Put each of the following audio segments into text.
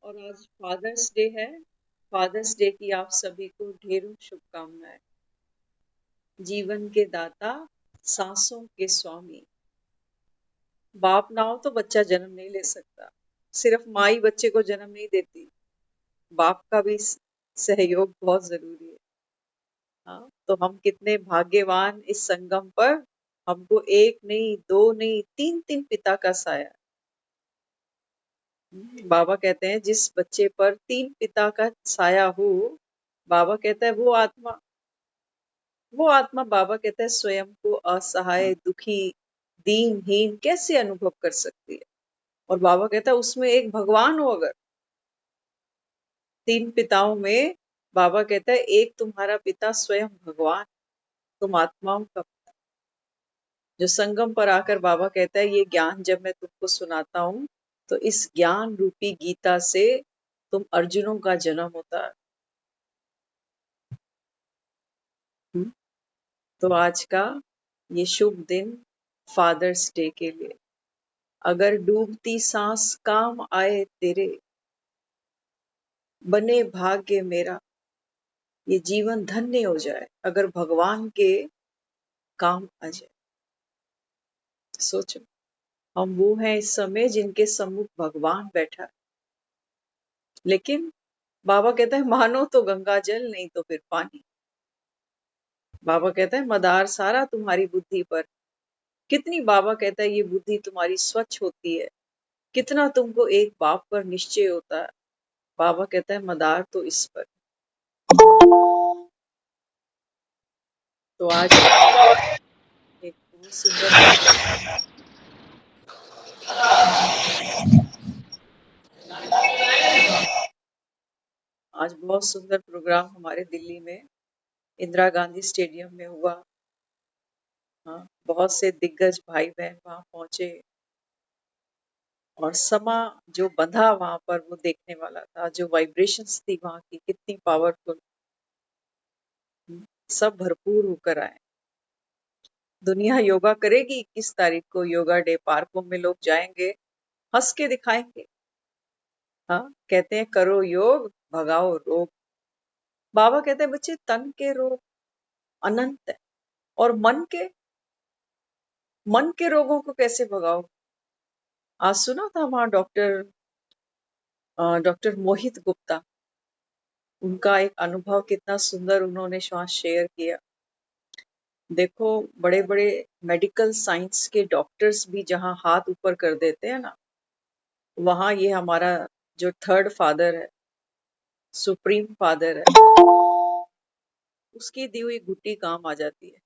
और आज fathers day है। फादर्स डे की आप सभी को ढेरों शुभकामनाएं। जीवन के दाता, सांसों के स्वामी। बाप ना हो तो बच्चा जन्म नहीं ले सकता। सिर्फ माँ ही बच्चे को जन्म नहीं देती, बाप का भी सहयोग बहुत जरूरी है। हाँ, तो हम कितने भाग्यवान इस संगम पर। हमको एक नहीं, दो नहीं, तीन तीन पिता का साया। बाबा कहते हैं जिस बच्चे पर तीन पिता का साया हो, बाबा कहता है वो आत्मा बाबा कहता है स्वयं को असहाय, दुखी, दीनहीन कैसे अनुभव कर सकती है। और बाबा कहता है उसमें एक भगवान हो अगर। तीन पिताओं में बाबा कहता है एक तुम्हारा पिता स्वयं भगवान, तुम आत्माओं का। जो संगम पर आकर बाबा कहता है ये ज्ञान जब मैं तुमको सुनाता हूँ तो इस ज्ञान रूपी गीता से तुम अर्जुनों का जन्म होता है। तो आज का ये शुभ दिन फादर्स डे के लिए, अगर डूबती सांस काम आए तेरे, बने भाग्य मेरा, ये जीवन धन्य हो जाए अगर भगवान के काम आ जाए। सोचो, हम वो हैं इस समय जिनके सम्मुख भगवान बैठा है। लेकिन बाबा कहता है मानो तो गंगा जल, नहीं तो फिर पानी। बाबा कहता है मदार सारा तुम्हारी बुद्धि पर। कितनी बाबा कहता है ये बुद्धि तुम्हारी स्वच्छ होती है, कितना तुमको एक बाप पर निश्चय होता है। बाबा कहता है मदार तो इस पर। तो आज एक बहुत सुंदर, आज बहुत सुंदर प्रोग्राम हमारे दिल्ली में इंदिरा गांधी स्टेडियम में हुआ। हाँ, बहुत से दिग्गज भाई बहन वहां पहुंचे और समा जो बंधा वहां पर वो देखने वाला था। जो वाइब्रेशंस थी वहां की कितनी पावरफुल, सब भरपूर होकर आए। दुनिया योगा करेगी 21 तारीख को, योगा डे। पार्कों में लोग जाएंगे, हंस के दिखाएंगे। हाँ, कहते हैं करो योग, भगाओ रोग। बाबा कहते हैं बच्चे तन के रोग अनंत है, और मन के रोगों को कैसे भगाओ। आज सुना था वहां डॉक्टर मोहित गुप्ता, उनका एक अनुभव कितना सुंदर उन्होंने वहां शेयर किया। देखो, बड़े बड़े मेडिकल साइंस के डॉक्टर्स भी जहां हाथ ऊपर कर देते हैं ना, वहां ये हमारा जो थर्ड फादर है, सुप्रीम फादर है, उसकी दी हुई घुट्टी काम आ जाती है।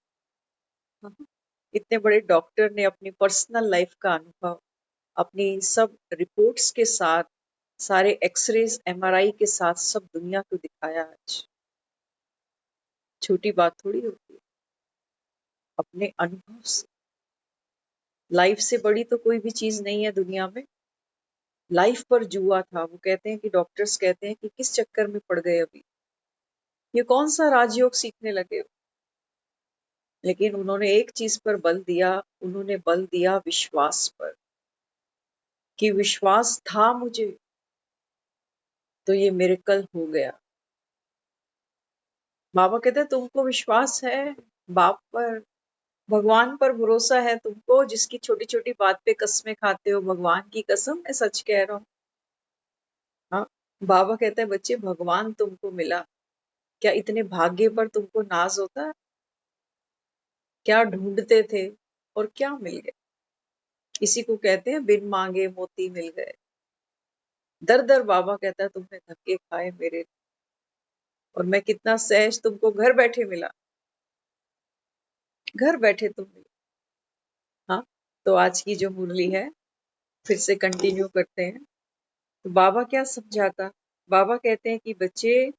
हाँ, इतने बड़े डॉक्टर ने अपनी पर्सनल लाइफ का अनुभव अपनी सब रिपोर्ट्स के साथ, सारे एक्सरेज एमआरआई के साथ सब दुनिया को दिखाया। आज छोटी बात थोड़ी होती है। अपने अनुभव से, लाइफ से बड़ी तो कोई भी चीज नहीं है दुनिया में। लाइफ पर जुआ था। वो कहते हैं कि डॉक्टर्स कहते हैं कि किस चक्कर में पड़ गए अभी, ये कौन सा राजयोग सीखने लगे हो। लेकिन उन्होंने एक चीज पर बल दिया, उन्होंने बल दिया विश्वास पर, कि विश्वास था मुझे तो ये मिरेकल हो गया। बाबा कहते हैं तुमको विश्वास है बाप पर, भगवान पर भरोसा है तुमको, जिसकी छोटी छोटी बात पे कस्में खाते हो। भगवान की कसम मैं सच कह रहा हूँ। हाँ, बाबा कहते हैं बच्चे भगवान तुमको मिला, क्या इतने भाग्य पर तुमको नाज होता है। क्या ढूंढते थे और क्या मिल गया। इसी को कहते हैं बिन मांगे मोती मिल गए। दर दर बाबा कहता है तुमने धक्के खाए मेरे, और मैं कितना सहज तुमको घर बैठे मिला, घर बैठे तुम मिले। हाँ, तो आज की जो मुरली है फिर से कंटिन्यू करते हैं। तो बाबा क्या समझाता। बाबा कहते हैं कि बच्चे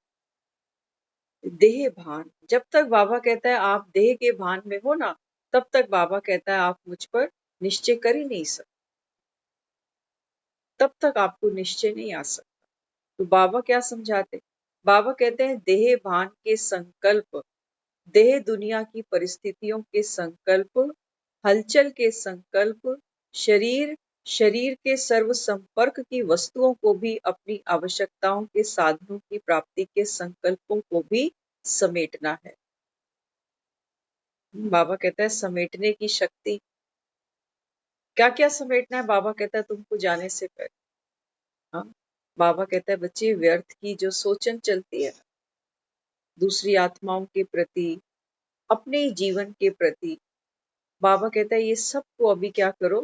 देह भान, जब तक बाबा कहता है आप देह के भान में हो ना, तब तक बाबा कहता है आप मुझ पर निश्चय कर ही नहीं सकते, तब तक आपको निश्चय नहीं आ सकता। तो बाबा क्या समझाते। बाबा कहते हैं देह भान के संकल्प, देह दुनिया की परिस्थितियों के संकल्प, हलचल के संकल्प, शरीर शरीर के सर्व संपर्क की वस्तुओं को भी अपनी आवश्यकताओं के साधनों की प्राप्ति के संकल्पों को भी समेटना है। बाबा कहता है समेटने की शक्ति। क्या क्या समेटना है? बाबा कहता है तुमको जाने से पहले। हाँ, बाबा कहता है बच्चे व्यर्थ की जो सोचन चलती है, दूसरी आत्माओं के प्रति, अपने जीवन के प्रति, बाबा कहता है ये सबको अभी क्या करो,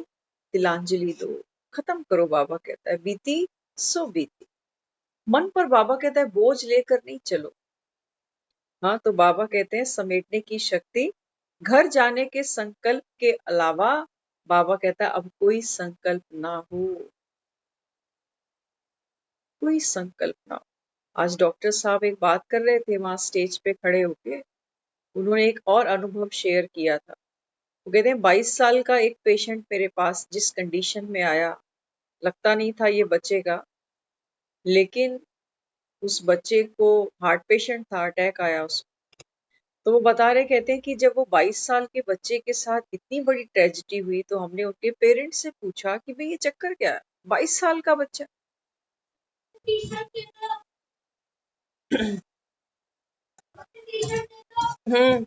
तिलांजलि दो, खत्म करो। बाबा कहता है बीती सो बीती। मन पर बाबा कहता है बोझ लेकर नहीं चलो। हाँ, तो बाबा कहते हैं समेटने की शक्ति। घर जाने के संकल्प के अलावा बाबा कहता है अब कोई संकल्प ना हो, कोई संकल्प ना हो। आज डॉक्टर साहब एक बात कर रहे थे वहां स्टेज पे खड़े होके, उन्होंने एक और अनुभव शेयर किया था। वो कहते हैं 22 साल का एक पेशेंट मेरे पास जिस कंडीशन में आया, लगता नहीं था ये बचेगा, लेकिन उस बच्चे को, हार्ट पेशेंट था, अटैक आया उसको। तो वो बता रहे, कहते हैं कि जब वो 22 साल के बच्चे के साथ इतनी बड़ी ट्रेजेडी हुई तो हमने उनके पेरेंट्स से पूछा कि भाई ये चक्कर क्या है, 22 साल का बच्चा। हम्म।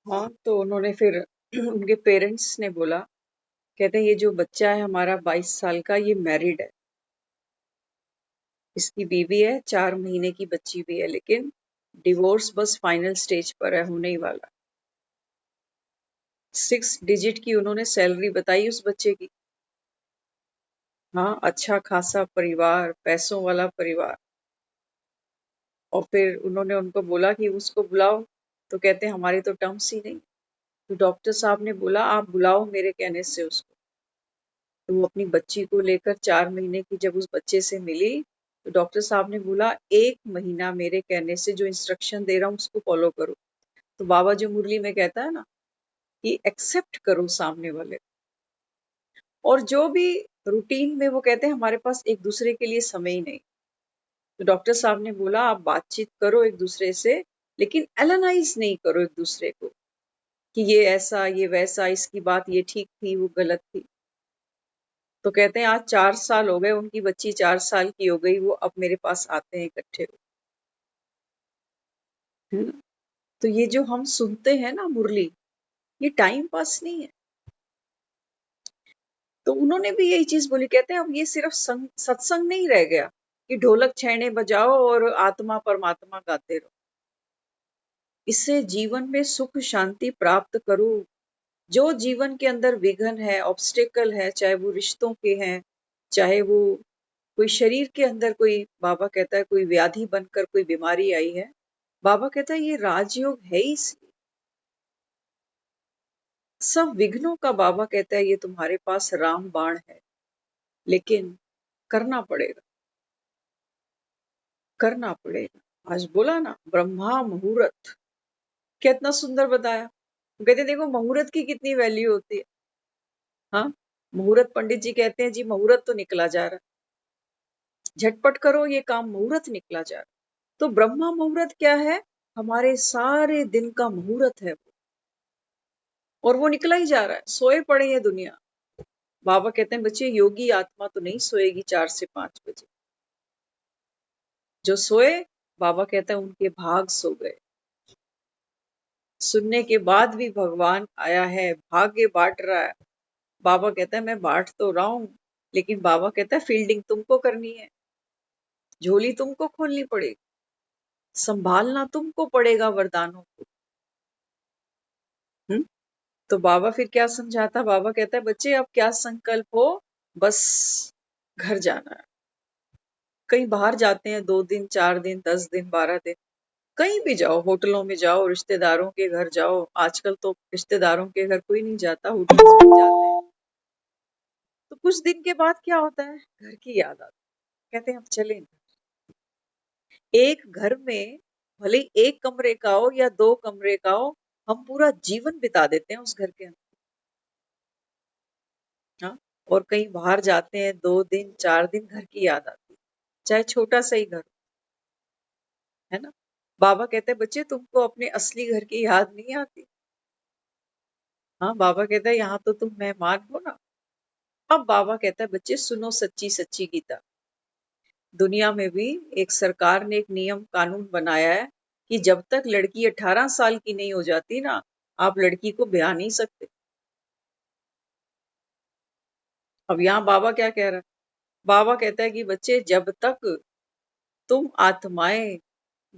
हाँ, तो उन्होंने फिर उनके पेरेंट्स ने बोला, कहते हैं ये जो बच्चा है हमारा 22 साल का, ये मैरिड है, इसकी बीवी है, 4 महीने की बच्ची भी है, लेकिन डिवोर्स बस फाइनल स्टेज पर है, होने ही वाला। 6 डिजिट की उन्होंने सैलरी बताई उस बच्चे की। हाँ, अच्छा खासा परिवार, पैसों वाला परिवार। और फिर उन्होंने उनको बोला कि उसको बुलाओ, तो कहते हैं हमारी तो टर्म्स ही नहीं। तो डॉक्टर साहब ने बोला आप बुलाओ मेरे कहने से उसको। तो वो अपनी बच्ची को लेकर 4 महीने की जब उस बच्चे से मिली, तो डॉक्टर साहब ने बोला 1 महीना मेरे कहने से जो इंस्ट्रक्शन दे रहा हूँ उसको फॉलो करो। तो बाबा जो मुरली में कहता है ना कि एक्सेप्ट करो सामने वाले, और जो भी रूटीन में वो कहते हैं हमारे पास एक दूसरे के लिए समय ही नहीं। तो डॉक्टर साहब ने बोला आप बातचीत करो एक दूसरे से, लेकिन एनालाइज नहीं करो एक दूसरे को कि ये ऐसा ये वैसा, इसकी बात ये ठीक थी वो गलत थी। तो कहते हैं आज 4 साल हो गए, उनकी बच्ची 4 साल की हो गई, वो अब मेरे पास आते हैं इकट्ठे हो। है ना? तो ये जो हम सुनते हैं ना मुरली, ये टाइम पास नहीं है। तो उन्होंने भी यही चीज बोली, कहते हैं अब ये सिर्फ सत्संग नहीं रह गया कि ढोलक छैने बजाओ और आत्मा परमात्मा गाते रहो। इससे जीवन में सुख शांति प्राप्त करो। जो जीवन के अंदर विघ्न है, ऑब्स्टेकल है, चाहे वो रिश्तों के हैं, चाहे वो कोई शरीर के अंदर कोई, बाबा कहता है कोई व्याधि बनकर कोई बीमारी आई है, बाबा कहता है ये राजयोग है ही इसलिए। सब विघ्नों का बाबा कहता है ये तुम्हारे पास राम बाण है, लेकिन करना पड़ेगा, करना पड़ेगा। आज बोला ना ब्रह्मा मुहूर्त, कितना सुंदर बताया। कहते देखो मुहूर्त की कितनी वैल्यू होती है। हाँ, मुहूर्त, पंडित जी कहते हैं जी मुहूर्त तो निकला जा रहा है, झटपट करो ये काम, मुहूर्त निकला जा रहा है। तो ब्रह्मा मुहूर्त क्या है? हमारे सारे दिन का मुहूर्त है वो, और वो निकला ही जा रहा है। सोए पड़े ये दुनिया। बाबा कहते हैं बच्चे योगी आत्मा तो नहीं सोएगी 4 से 5 बजे। जो सोए, बाबा कहता है उनके भाग सो गए। सुनने के बाद भी भगवान आया है, भाग्य बांट रहा है। बाबा कहता है मैं बांट तो रहा हूं, लेकिन बाबा कहता है फील्डिंग तुमको करनी है, झोली तुमको खोलनी पड़ेगी, संभालना तुमको पड़ेगा वरदानों को। हम्म। तो बाबा फिर क्या समझाता, बाबा कहता है बच्चे अब क्या संकल्प हो, बस घर जाना है। कहीं बाहर जाते हैं 2 दिन 4 दिन 10 दिन 12 दिन, कहीं भी जाओ, होटलों में जाओ, रिश्तेदारों के घर जाओ। आजकल तो रिश्तेदारों के घर कोई नहीं जाता, होटल्स में जाते हैं। तो कुछ दिन के बाद क्या होता है, घर की याद आती है। कहते हैं हम चलें। एक घर में भले ही 1 कमरे का हो या 2 कमरे का हो, हम पूरा जीवन बिता देते हैं उस घर के अंदर। हाँ, और कहीं बाहर जाते हैं 2 दिन 4 दिन, घर की याद आती है, चाहे छोटा सा ही घर हो, है ना? बाबा कहते हैं बच्चे तुमको अपने असली घर की याद नहीं आती। हाँ, बाबा कहता है यहाँ तो तुम मेहमान हो ना। अब बाबा कहता है बच्चे सुनो सच्ची सच्ची गीता। दुनिया में भी एक सरकार ने एक नियम कानून बनाया है कि जब तक लड़की 18 साल की नहीं हो जाती ना, आप लड़की को ब्याह नहीं सकते। अब यहाँ बाबा क्या कह रहा है? बाबा कहता है कि बच्चे जब तक तुम आत्माएं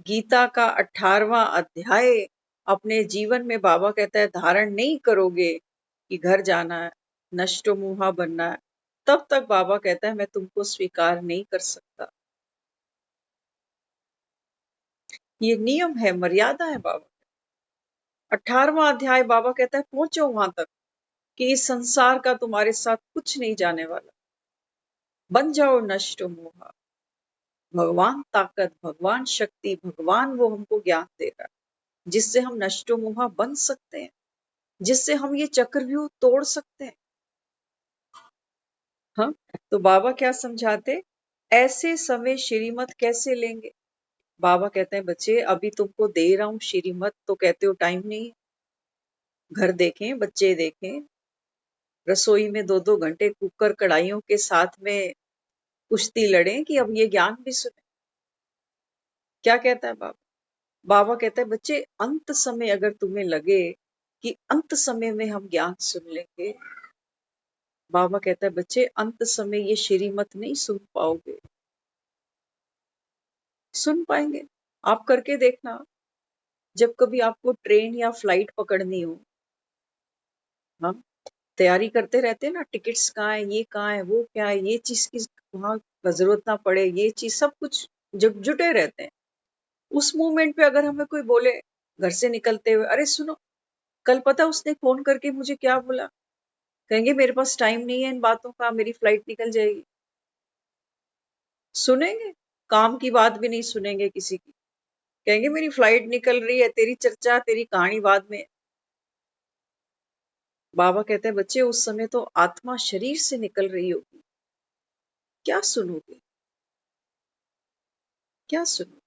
गीता का 18वां अध्याय अपने जीवन में, बाबा कहता है, धारण नहीं करोगे कि घर जाना है, नष्टो मुहा बनना है, तब तक बाबा कहता है मैं तुमको स्वीकार नहीं कर सकता। ये नियम है, मर्यादा है बाबा। 18वां अध्याय बाबा कहता है पहुंचो वहां तक कि इस संसार का तुम्हारे साथ कुछ नहीं जाने वाला। बन जाओ नष्टो मोहा। भगवान ताकत, भगवान शक्ति, भगवान वो हमको ज्ञान दे रहा है जिससे हम नष्टो मोहा बन सकते हैं, जिससे हम ये चक्रव्यूह तोड़ सकते हैं। हाँ, तो बाबा क्या समझाते? ऐसे समय श्रीमत कैसे लेंगे? बाबा कहते हैं बच्चे अभी तुमको दे रहा हूं श्रीमत, तो कहते हो टाइम नहीं है। घर देखें, बच्चे देखें, रसोई में 2-2 घंटे कुकर कढ़ाइयों के साथ में कुश्ती लड़ें कि अब ये ज्ञान भी सुने। क्या कहता है बाबा? बाबा कहता है बच्चे अंत समय अगर तुम्हें लगे कि अंत समय में हम ज्ञान सुन लेंगे, बाबा कहता है बच्चे अंत समय ये श्रीमत नहीं सुन पाओगे। सुन पाएंगे? आप करके देखना। जब कभी आपको ट्रेन या फ्लाइट पकड़नी हो, हम तैयारी करते रहते हैं ना, टिकट्स कहाँ है, ये कहाँ है, वो क्या है, ये चीज की वहां जरूरत ना पड़े, ये चीज सब कुछ जुटे रहते हैं। उस मोमेंट पे अगर हमें कोई बोले घर से निकलते हुए, अरे सुनो, कल पता उसने फोन करके मुझे क्या बोला, कहेंगे मेरे पास टाइम नहीं है इन बातों का, मेरी फ्लाइट निकल जाएगी। सुनेंगे? काम की बात भी नहीं सुनेंगे किसी की। कहेंगे मेरी फ्लाइट निकल रही है, तेरी चर्चा तेरी कहानी बाद में। बाबा कहते हैं बच्चे उस समय तो आत्मा शरीर से निकल रही होगी, क्या सुनोगे? क्या सुनो?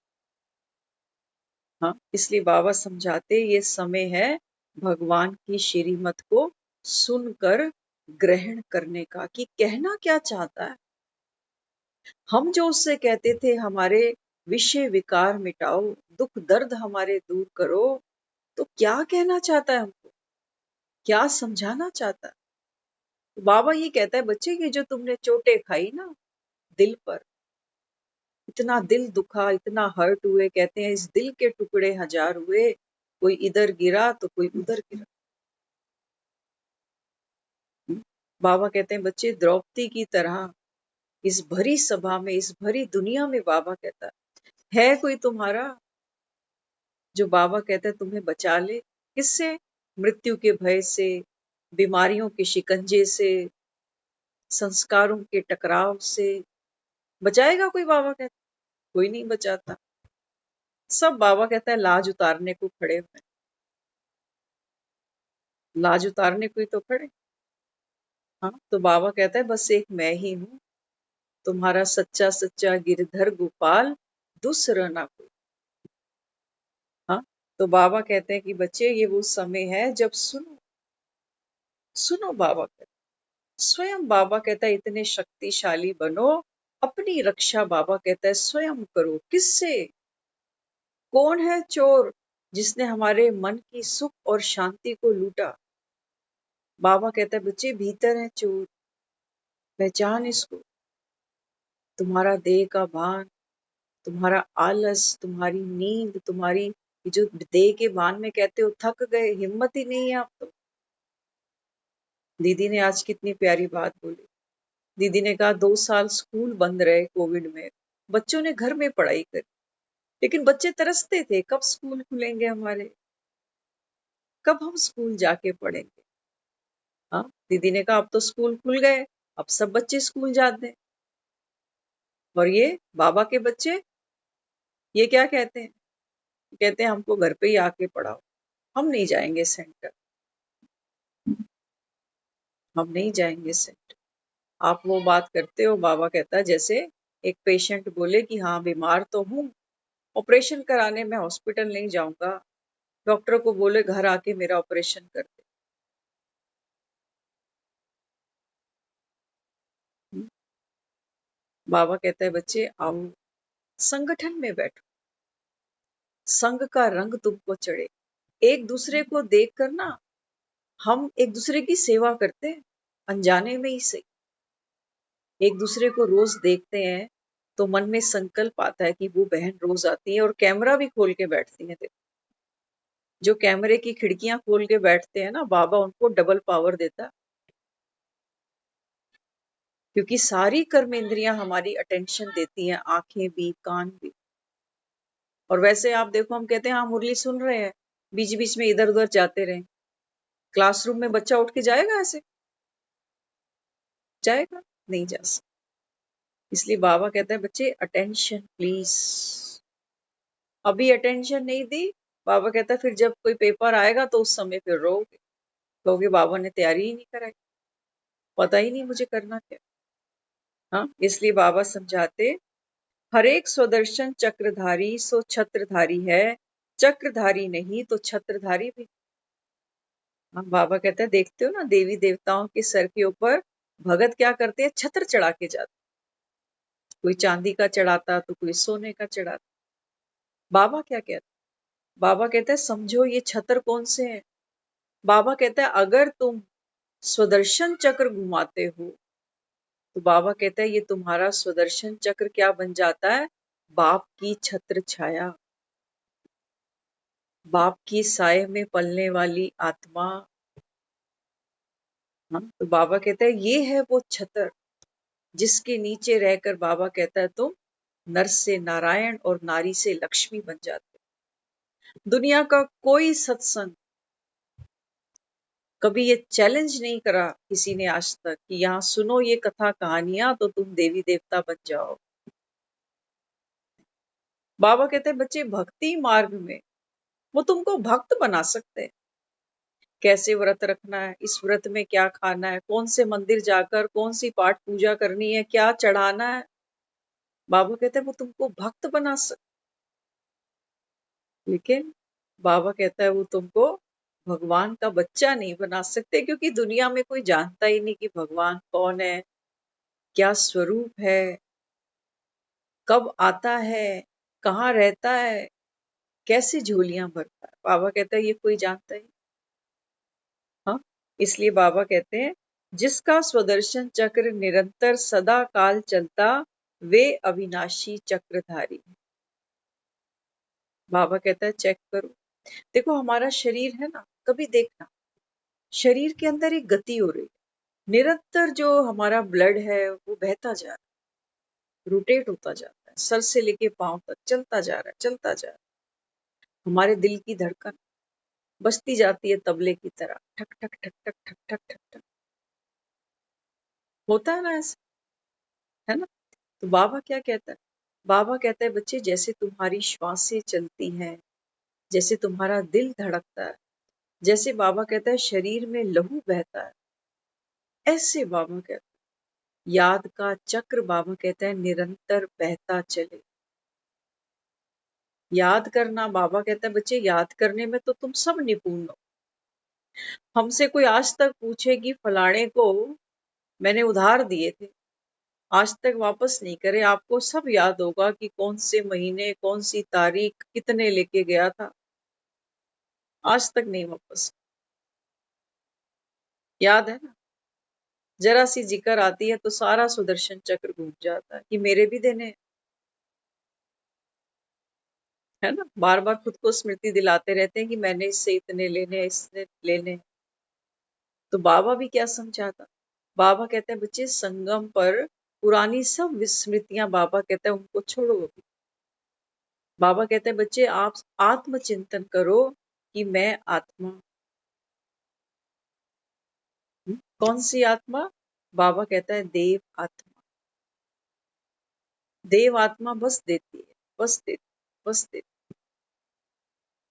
हाँ, इसलिए बाबा समझाते ये समय है भगवान की श्रीमत को सुनकर ग्रहण करने का, कि कहना क्या चाहता है। हम जो उससे कहते थे हमारे विषय विकार मिटाओ, दुख दर्द हमारे दूर करो, तो क्या कहना चाहता है हमको, क्या समझाना चाहता है? तो बाबा ये कहता है बच्चे ये जो तुमने चोटें खाई ना दिल पर, इतना दिल दुखा, इतना हर्ट हुए, कहते हैं इस दिल के टुकड़े हजार हुए, कोई इधर गिरा तो कोई उधर गिरा। बाबा कहते हैं बच्चे द्रौपदी की तरह इस भरी सभा में, इस भरी दुनिया में, बाबा कहता है कोई तुम्हारा जो बाबा कहता है तुम्हें बचा ले? किससे? मृत्यु के भय से, बीमारियों के शिकंजे से, संस्कारों के टकराव से। बचाएगा कोई? बाबा कहता है कोई नहीं बचाता। सब बाबा कहता है लाज उतारने को खड़े हुए हैं। लाज उतारने को ही तो खड़े। हाँ, तो बाबा कहता है बस एक मैं ही हूँ, तुम्हारा सच्चा सच्चा गिरधर गोपाल, दूसरा ना कोई। हाँ, तो बाबा कहते हैं कि बच्चे ये वो समय है जब सुनो, सुनो बाबा कहते हैं। स्वयं बाबा कहता है इतने शक्तिशाली बनो, अपनी रक्षा बाबा कहता है स्वयं करो। किससे? कौन है चोर जिसने हमारे मन की सुख और शांति को लूटा? बाबा कहता है बच्चे भीतर है चोर, पहचान इसको। तुम्हारा देह का भान, तुम्हारा आलस, तुम्हारी नींद, तुम्हारी ये जो देह के भान में कहते हो थक गए, हिम्मत ही नहीं है अब तो। दीदी ने आज कितनी प्यारी बात बोली। दीदी ने कहा 2 साल स्कूल बंद रहे कोविड में, बच्चों ने घर में पढ़ाई करी, लेकिन बच्चे तरसते थे कब स्कूल खुलेंगे हमारे, कब हम स्कूल जाके पढ़ेंगे। हाँ, दीदी ने कहा अब तो स्कूल खुल गए, अब सब बच्चे स्कूल जाते हैं। और ये बाबा के बच्चे ये क्या कहते हैं? कहते हैं हमको घर पे ही आके पढ़ाओ। हम नहीं जाएंगे सेंटर, हम नहीं जाएंगे सेंटर। आप वो बात करते हो, बाबा कहता है जैसे एक पेशेंट बोले कि हाँ बीमार तो हूँ, ऑपरेशन कराने मैं हॉस्पिटल नहीं जाऊंगा, डॉक्टर को बोले घर आके मेरा ऑपरेशन कर दे। बाबा कहता है बच्चे आओ संगठन में बैठो, संघ का रंग तुमको चढ़े। एक दूसरे को देखकर ना हम एक दूसरे की सेवा करते हैं, अनजाने में ही सही। एक दूसरे को रोज देखते हैं तो मन में संकल्प आता है कि वो बहन रोज आती है और कैमरा भी खोल के बैठती है। देखो जो कैमरे की खिड़कियां खोल के बैठते हैं ना, बाबा उनको डबल पावर देता है, क्योंकि सारी कर्मेंद्रियां हमारी अटेंशन देती हैं, आंखें भी कान भी। और वैसे आप देखो हम कहते हैं हाँ मुरली सुन रहे हैं, बीच बीच में इधर उधर जाते रहे। क्लासरूम में बच्चा उठ के जाएगा ऐसे? जाएगा नहीं, जा सकता। इसलिए बाबा कहता है बच्चे अटेंशन प्लीज। अभी अटेंशन नहीं दी, बाबा कहता है फिर जब कोई पेपर आएगा तो उस समय फिर रोगे, कहोगे बाबा ने तैयारी ही नहीं कराई, पता ही नहीं मुझे करना क्या। हाँ, इसलिए बाबा समझाते हर एक स्वदर्शन चक्रधारी सो छत्रधारी है, चक्रधारी नहीं तो छत्रधारी भी। हाँ, बाबा कहता है देखते हो ना देवी देवताओं के सर के ऊपर भगत क्या करते हैं, छत्र चढ़ा के जाते। कोई चांदी का चढ़ाता तो कोई सोने का चढ़ाता। बाबा क्या कहते, बाबा कहता है समझो ये छत्र कौन से हैं। बाबा कहता है अगर तुम स्वदर्शन चक्र घुमाते हो तो बाबा कहता है ये तुम्हारा स्वदर्शन चक्र क्या बन जाता है, बाप की छत्र छाया, बाप की साय में पलने वाली आत्मा। हाँ, तो बाबा कहता है ये है वो छत्र जिसके नीचे रहकर बाबा कहता है तुम नर से नारायण और नारी से लक्ष्मी बन जाते हो। दुनिया का कोई सत्संग कभी ये चैलेंज नहीं करा किसी ने आज तक कि यहाँ सुनो ये कथा कहानियां तो तुम देवी देवता बन जाओ। बाबा कहते हैं बच्चे भक्ति मार्ग में वो तुमको भक्त बना सकते हैं। कैसे व्रत रखना है, इस व्रत में क्या खाना है, कौन से मंदिर जाकर कौन सी पाठ पूजा करनी है, क्या चढ़ाना है, बाबा कहते हैं वो तुमको भक्त बना सकते। लेकिन बाबा कहता है वो तुमको भगवान का बच्चा नहीं बना सकते, क्योंकि दुनिया में कोई जानता ही नहीं कि भगवान कौन है, क्या स्वरूप है, कब आता है, कहाँ रहता है, कैसे झोलियां भरता है। बाबा कहता है ये कोई जानता ही। हाँ, इसलिए बाबा कहते हैं जिसका स्वदर्शन चक्र निरंतर सदा काल चलता वे अविनाशी चक्रधारी। बाबा कहता है चेक करो, देखो हमारा शरीर है ना, कभी देखना शरीर के अंदर एक गति हो रही है, निरंतर जो हमारा ब्लड है वो बहता जा रहा है, रोटेट होता जाता है, सर से लेके पांव तक चलता जा रहा है, चलता जा रहा है। हमारे दिल की धड़कन बजती जाती है तबले की तरह, ठक ठक ठक ठक ठक ठक ठक ठक। होता है ना ऐसा, है ना? तो बाबा क्या कहता है, बाबा कहता है बच्चे जैसे तुम्हारी श्वासें चलती हैं, जैसे तुम्हारा दिल धड़कता है, जैसे बाबा कहता है शरीर में लहू बहता है, ऐसे बाबा कहता है याद का चक्र बाबा कहता है निरंतर बहता चले। याद करना, बाबा कहता है बच्चे याद करने में तो तुम सब निपुण हो। हमसे कोई आज तक पूछे कि फलाने को मैंने उधार दिए थे, आज तक वापस नहीं करे, आपको सब याद होगा कि कौन से महीने कौन सी तारीख कितने लेके गया था, आज तक नहीं वापस। याद है ना, जरा सी जिक्र आती है तो सारा सुदर्शन चक्र घूम जाता है कि मेरे भी देने हैं, है ना? बार बार खुद को स्मृति दिलाते रहते हैं कि मैंने इससे इतने लेने हैं, इससे लेने हैं। तो बाबा भी क्या समझाता, बाबा कहते हैं बच्चे संगम पर पुरानी सब विस्मृतियां बाबा कहते हैं उनको छोड़ो अभी। बाबा कहते हैं बच्चे आप आत्मचिंतन करो कि मैं आत्मा हूँ। कौन सी आत्मा? बाबा कहता है देव आत्मा। देव आत्मा बस देती है, बस देती, बस देती।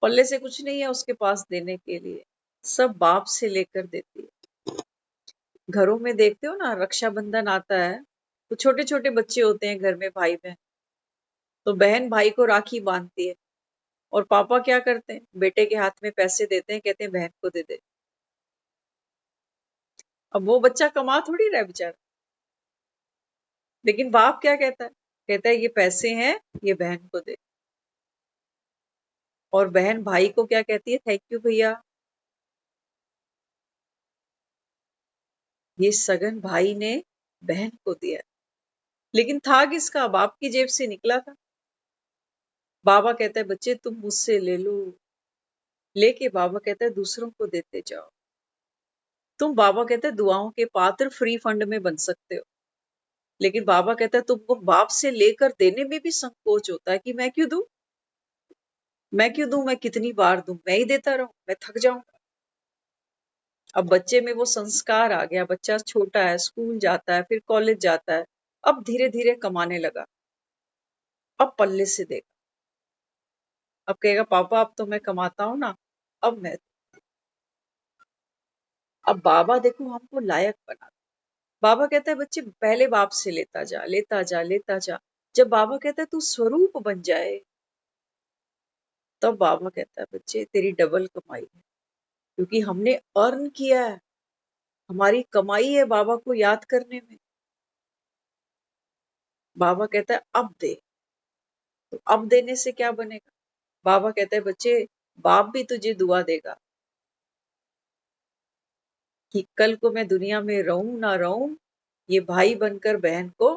पल्ले से कुछ नहीं है उसके पास देने के लिए, सब बाप से लेकर देती है। घरों में देखते हो ना, रक्षाबंधन आता है तो छोटे छोटे बच्चे होते हैं घर में, भाई बहन, तो बहन भाई को राखी बांधती है और पापा क्या करते हैं, बेटे के हाथ में पैसे देते हैं, कहते हैं बहन को दे दे। अब वो बच्चा कमा थोड़ी रहा है बेचारा, लेकिन बाप क्या कहता है, कहता है ये पैसे हैं, ये बहन को दे। और बहन भाई को क्या कहती है, थैंक यू भैया। ये सगन भाई ने बहन को दिया, लेकिन था किसका, बाप की जेब से निकला था। बाबा कहता है बच्चे तुम मुझसे ले लो, लेके बाबा कहता है दूसरों को देते जाओ। तुम, बाबा कहता है, दुआओं के पात्र फ्री फंड में बन सकते हो, लेकिन बाबा कहता है तुमको बाप से लेकर देने में भी संकोच होता है कि मैं क्यों दूं, मैं क्यों दूं, मैं कितनी बार दूं, मैं ही देता रहूं, मैं थक जाऊंगा। अब बच्चे में वो संस्कार आ गया, बच्चा छोटा है, स्कूल जाता है, फिर कॉलेज जाता है, अब धीरे धीरे कमाने लगा, अब पल्ले से देगा, अब कहेगा पापा अब तो मैं कमाता हूं ना, अब मैं, अब बाबा देखो हमको लायक बना। बाबा कहता है बच्चे पहले बाप से लेता जा, लेता जा, लेता जा। जब बाबा कहता है तू स्वरूप बन जाए, तब बाबा कहता है बच्चे तेरी डबल कमाई है, क्योंकि हमने अर्न किया है, हमारी कमाई है बाबा को याद करने में। बाबा कहता है अब दे, तो अब देने से क्या बनेगा। बाबा कहता है बच्चे बाप भी तुझे दुआ देगा कि कल को मैं दुनिया में रहूं ना रहूं, ये भाई बनकर बहन को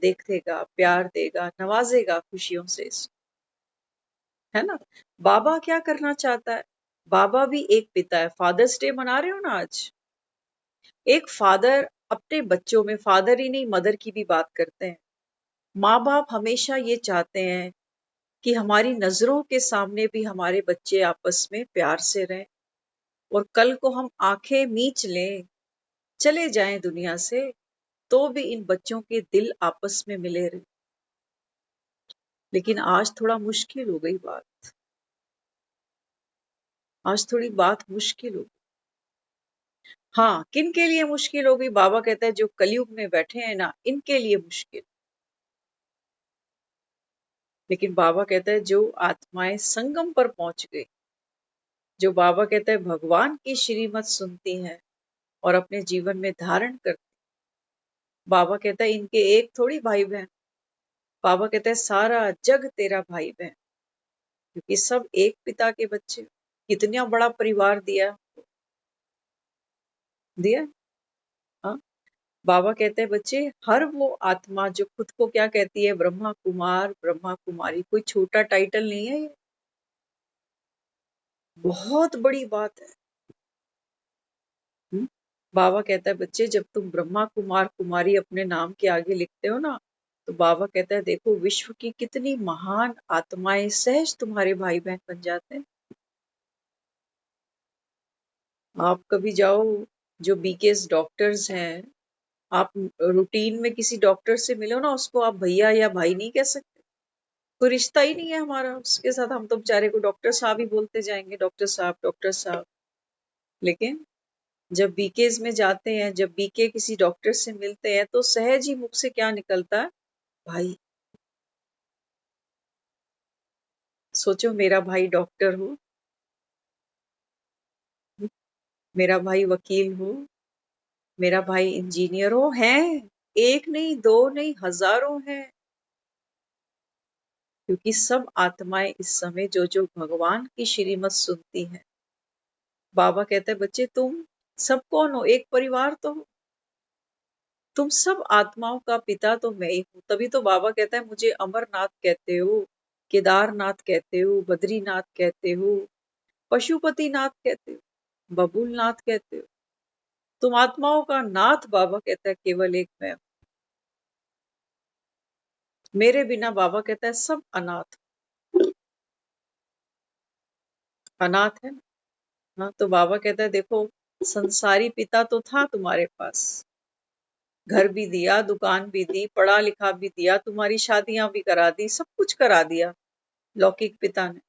देख देगा, प्यार देगा, नवाजेगा खुशियों से है ना। बाबा क्या करना चाहता है, बाबा भी एक पिता है। फादर्स डे मना रहे हो ना आज, एक फादर अपने बच्चों में, फादर ही नहीं मदर की भी बात करते हैं। माँ बाप हमेशा ये चाहते हैं कि हमारी नजरों के सामने भी हमारे बच्चे आपस में प्यार से रहें, और कल को हम आंखें मीच लें, चले जाएं दुनिया से, तो भी इन बच्चों के दिल आपस में मिले रहे। लेकिन आज थोड़ा मुश्किल हो गई बात, आज थोड़ी बात मुश्किल हो गई। हाँ, किन के लिए मुश्किल हो गई, बाबा कहता है जो कलयुग में बैठे हैं ना, इनके लिए मुश्किल। लेकिन बाबा कहता है जो आत्माएं संगम पर पहुंच गई, जो बाबा कहता है भगवान की श्रीमत सुनती हैं और अपने जीवन में धारण करती, बाबा कहता है इनके एक थोड़ी भाई बहन, बाबा कहता है सारा जग तेरा भाई बहन, क्योंकि सब एक पिता के बच्चे। कितना बड़ा परिवार दिया, दिया। हाँ, बाबा कहते हैं बच्चे हर वो आत्मा जो खुद को क्या कहती है, ब्रह्मा कुमार, ब्रह्मा कुमारी, कोई छोटा टाइटल नहीं है ये, बहुत बड़ी बात है। हम्म? बाबा कहता है बच्चे जब तुम ब्रह्मा कुमार कुमारी अपने नाम के आगे लिखते हो ना, तो बाबा कहता है देखो विश्व की कितनी महान आत्माएं सहज तुम्हारे भाई बहन बन जाते हैं। आप कभी जाओ, जो बीकेएस डॉक्टर्स हैं, आप रूटीन में किसी डॉक्टर से मिलो ना, उसको आप भैया या भाई नहीं कह सकते, कोई रिश्ता ही नहीं है हमारा उसके साथ, हम तो बेचारे को डॉक्टर साहब ही बोलते जाएंगे, डॉक्टर साहब, डॉक्टर साहब। लेकिन जब बीकेज में जाते हैं, जब बीके किसी डॉक्टर से मिलते हैं, तो सहज ही मुख से क्या निकलता है, भाई। सोचो मेरा भाई डॉक्टर हो, मेरा भाई वकील हो, मेरा भाई इंजीनियर हो, हैं एक नहीं, दो नहीं, हजारों हैं, क्योंकि सब आत्माएं इस समय जो जो भगवान की श्रीमत सुनती हैं। बाबा कहते हैं बच्चे तुम सब कौन हो, एक परिवार तो हो, तुम सब आत्माओं का पिता तो मैं ही हूं। तभी तो बाबा कहता है मुझे अमरनाथ कहते हो, केदारनाथ कहते हो, बद्रीनाथ कहते हो, पशुपतिनाथ कहते हो, बबुलनाथ कहते हो, तुम आत्माओं का नाथ, बाबा कहता है केवल एक मैं हूं। मेरे बिना, बाबा कहता है, सब अनाथ, अनाथ है ना। हाँ, तो बाबा कहता है देखो संसारी पिता तो था तुम्हारे पास, घर भी दिया, दुकान भी दी, पढ़ा लिखा भी दिया, तुम्हारी शादियां भी करा दी, सब कुछ करा दिया लौकिक पिता ने।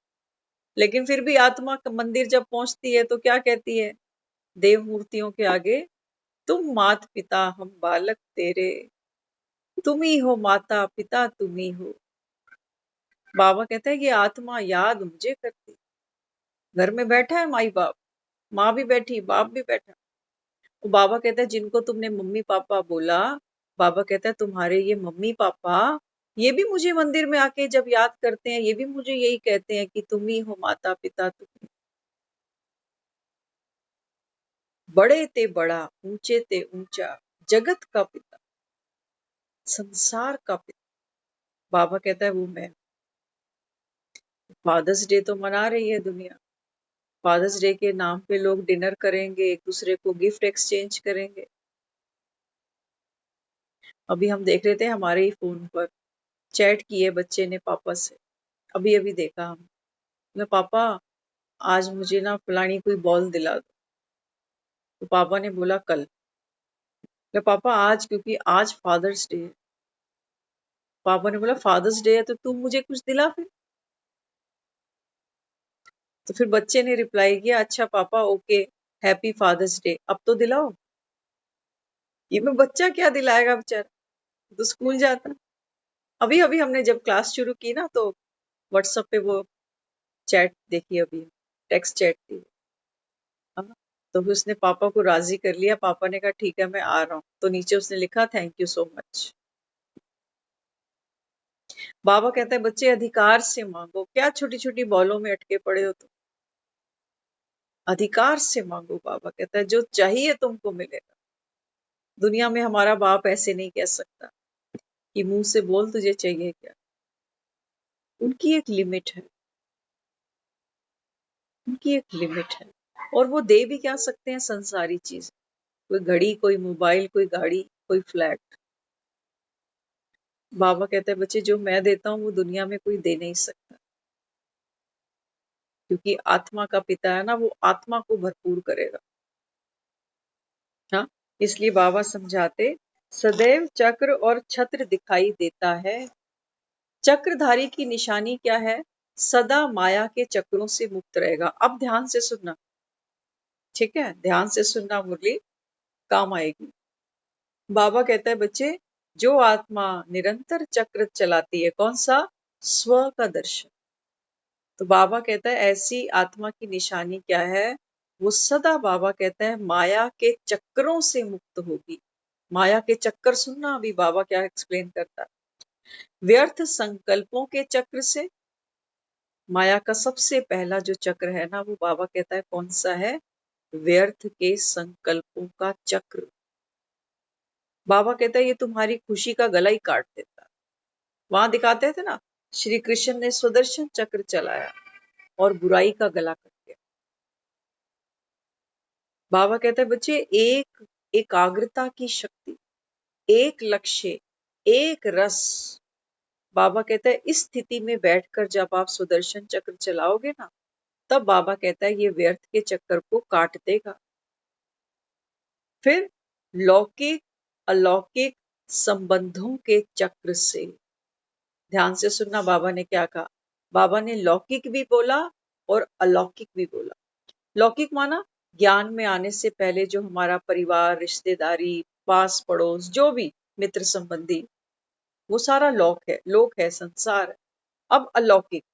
लेकिन फिर भी आत्मा मंदिर जब पहुंचती है तो क्या कहती है देव मूर्तियों के आगे? तुम मात पिता हम बालक तेरे, तुम ही हो माता पिता तुम ही हो। बाबा कहता है ये आत्मा याद मुझे करती, घर में बैठा है माई बाप, माँ भी बैठी बाप भी बैठा। तो बाबा कहता है जिनको तुमने मम्मी पापा बोला, बाबा कहता है तुम्हारे ये मम्मी पापा ये भी मुझे मंदिर में आके जब याद करते हैं, ये भी मुझे यही कहते हैं कि तुम ही हो माता पिता तुम। बड़े ते बड़ा, ऊंचे ते ऊंचा, जगत का पिता, संसार का पिता। बाबा कहता है वो मैं। फादर्स डे तो मना रही है दुनिया, फादर्स डे के नाम पे लोग डिनर करेंगे, एक दूसरे को गिफ्ट एक्सचेंज करेंगे। अभी हम देख रहे थे हमारे ही फोन पर चैट किए बच्चे ने पापा से, अभी अभी देखा हम। मैं पापा आज मुझे ना फलानी कोई बॉल दिला दो, तो पापा ने बोला कल। मैं पापा आज, क्योंकि आज फादर्स डे है। पापा ने बोला फादर्स डे है तो तुम मुझे कुछ दिला फिर। तो फिर बच्चे ने रिप्लाई किया अच्छा पापा ओके, हैप्पी फादर्स डे, अब तो दिलाओ। ये में बच्चा क्या दिलाएगा बेचारा, तो स्कूल जाता। अभी अभी हमने जब क्लास शुरू की ना तो व्हाट्सएप पे वो चैट देखी, अभी टेक्स्ट चैट थी। हाँ, तो फिर उसने पापा को राजी कर लिया, पापा ने कहा ठीक है मैं आ रहा हूँ, तो नीचे उसने लिखा थैंक यू सो मच। बाबा कहता है बच्चे अधिकार से मांगो, क्या छोटी छोटी बॉलों में अटके पड़े हो तुम, अधिकार से मांगो। बाबा कहता है जो चाहिए तुमको मिलेगा। दुनिया में हमारा बाप ऐसे नहीं कह सकता कि मुंह से बोल तुझे चाहिए क्या। उनकी एक लिमिट है, उनकी एक लिमिट है, और वो दे भी क्या सकते हैं संसारी चीज, कोई घड़ी कोई मोबाइल कोई गाड़ी कोई फ्लैट। बाबा कहता है बच्चे जो मैं देता हूँ वो दुनिया में कोई दे नहीं सकता, क्योंकि आत्मा का पिता है ना, वो आत्मा को भरपूर करेगा। हाँ, इसलिए बाबा समझाते सदैव चक्र और छत्र दिखाई देता है। चक्रधारी की निशानी क्या है? सदा माया के चक्रों से मुक्त रहेगा। अब ध्यान से सुनना, ठीक है, ध्यान से सुनना मुरली, काम आएगी। बाबा कहता है बच्चे जो आत्मा निरंतर चक्र चलाती है, कौन सा? स्व का दर्शन। तो बाबा कहता है ऐसी आत्मा की निशानी क्या है? वो सदा, बाबा कहता है, माया के चक्रों से मुक्त होगी। माया के चक्कर सुनना, अभी बाबा क्या एक्सप्लेन करता है। व्यर्थ संकल्पों के चक्र से, माया का सबसे पहला जो चक्र है ना, वो बाबा कहता है कौन सा है? व्यर्थ के संकल्पों का चक्र। बाबा कहता है ये तुम्हारी खुशी का गला ही काट देता है। वहां दिखाते थे ना, श्री कृष्ण ने सुदर्शन चक्र चलाया और बुराई का गला कट गया। बाबा कहते हैं बच्चे एक एकाग्रता की शक्ति, एक लक्ष्य, एक रस। बाबा कहता है इस स्थिति में बैठकर जब आप सुदर्शन चक्र चलाओगे ना, तब बाबा कहता है ये व्यर्थ के चक्कर को काट देगा। फिर लौकिक अलौकिक संबंधों के चक्र से, ध्यान से सुनना बाबा ने क्या कहा। बाबा ने लौकिक भी बोला और अलौकिक भी बोला। लौकिक माना ज्ञान में आने से पहले जो हमारा परिवार, रिश्तेदारी, पास पड़ोस, जो भी मित्र संबंधी, वो सारा लौक है, लोक है, संसार है। अब अलौकिक,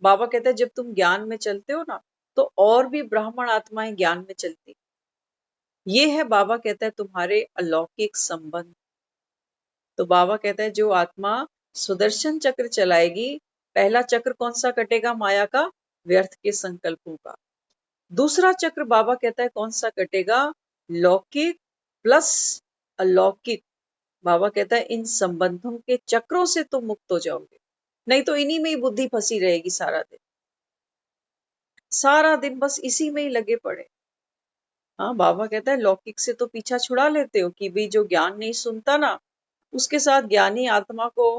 बाबा कहता है जब तुम ज्ञान में चलते हो ना, तो और भी ब्राह्मण आत्माएं ज्ञान में चलती। ये है, बाबा कहता है, तुम्हारे अलौकिक संबंध। तो बाबा कहता है जो आत्मा सुदर्शन चक्र चलाएगी, पहला चक्र कौन सा कटेगा? माया का, व्यर्थ के संकल्पों का। दूसरा चक्र बाबा कहता है कौन सा कटेगा? लौकिक प्लस अलौकिक। बाबा कहता है इन संबंधों के चक्रों से तुम मुक्त हो जाओगे, नहीं तो इन्हीं में ही बुद्धि फंसी रहेगी सारा दिन, सारा दिन बस इसी में ही लगे पड़े। हाँ, बाबा कहता है लौकिक से तो पीछा छुड़ा लेते हो कि भी जो ज्ञान नहीं सुनता ना, उसके साथ ज्ञानी आत्मा को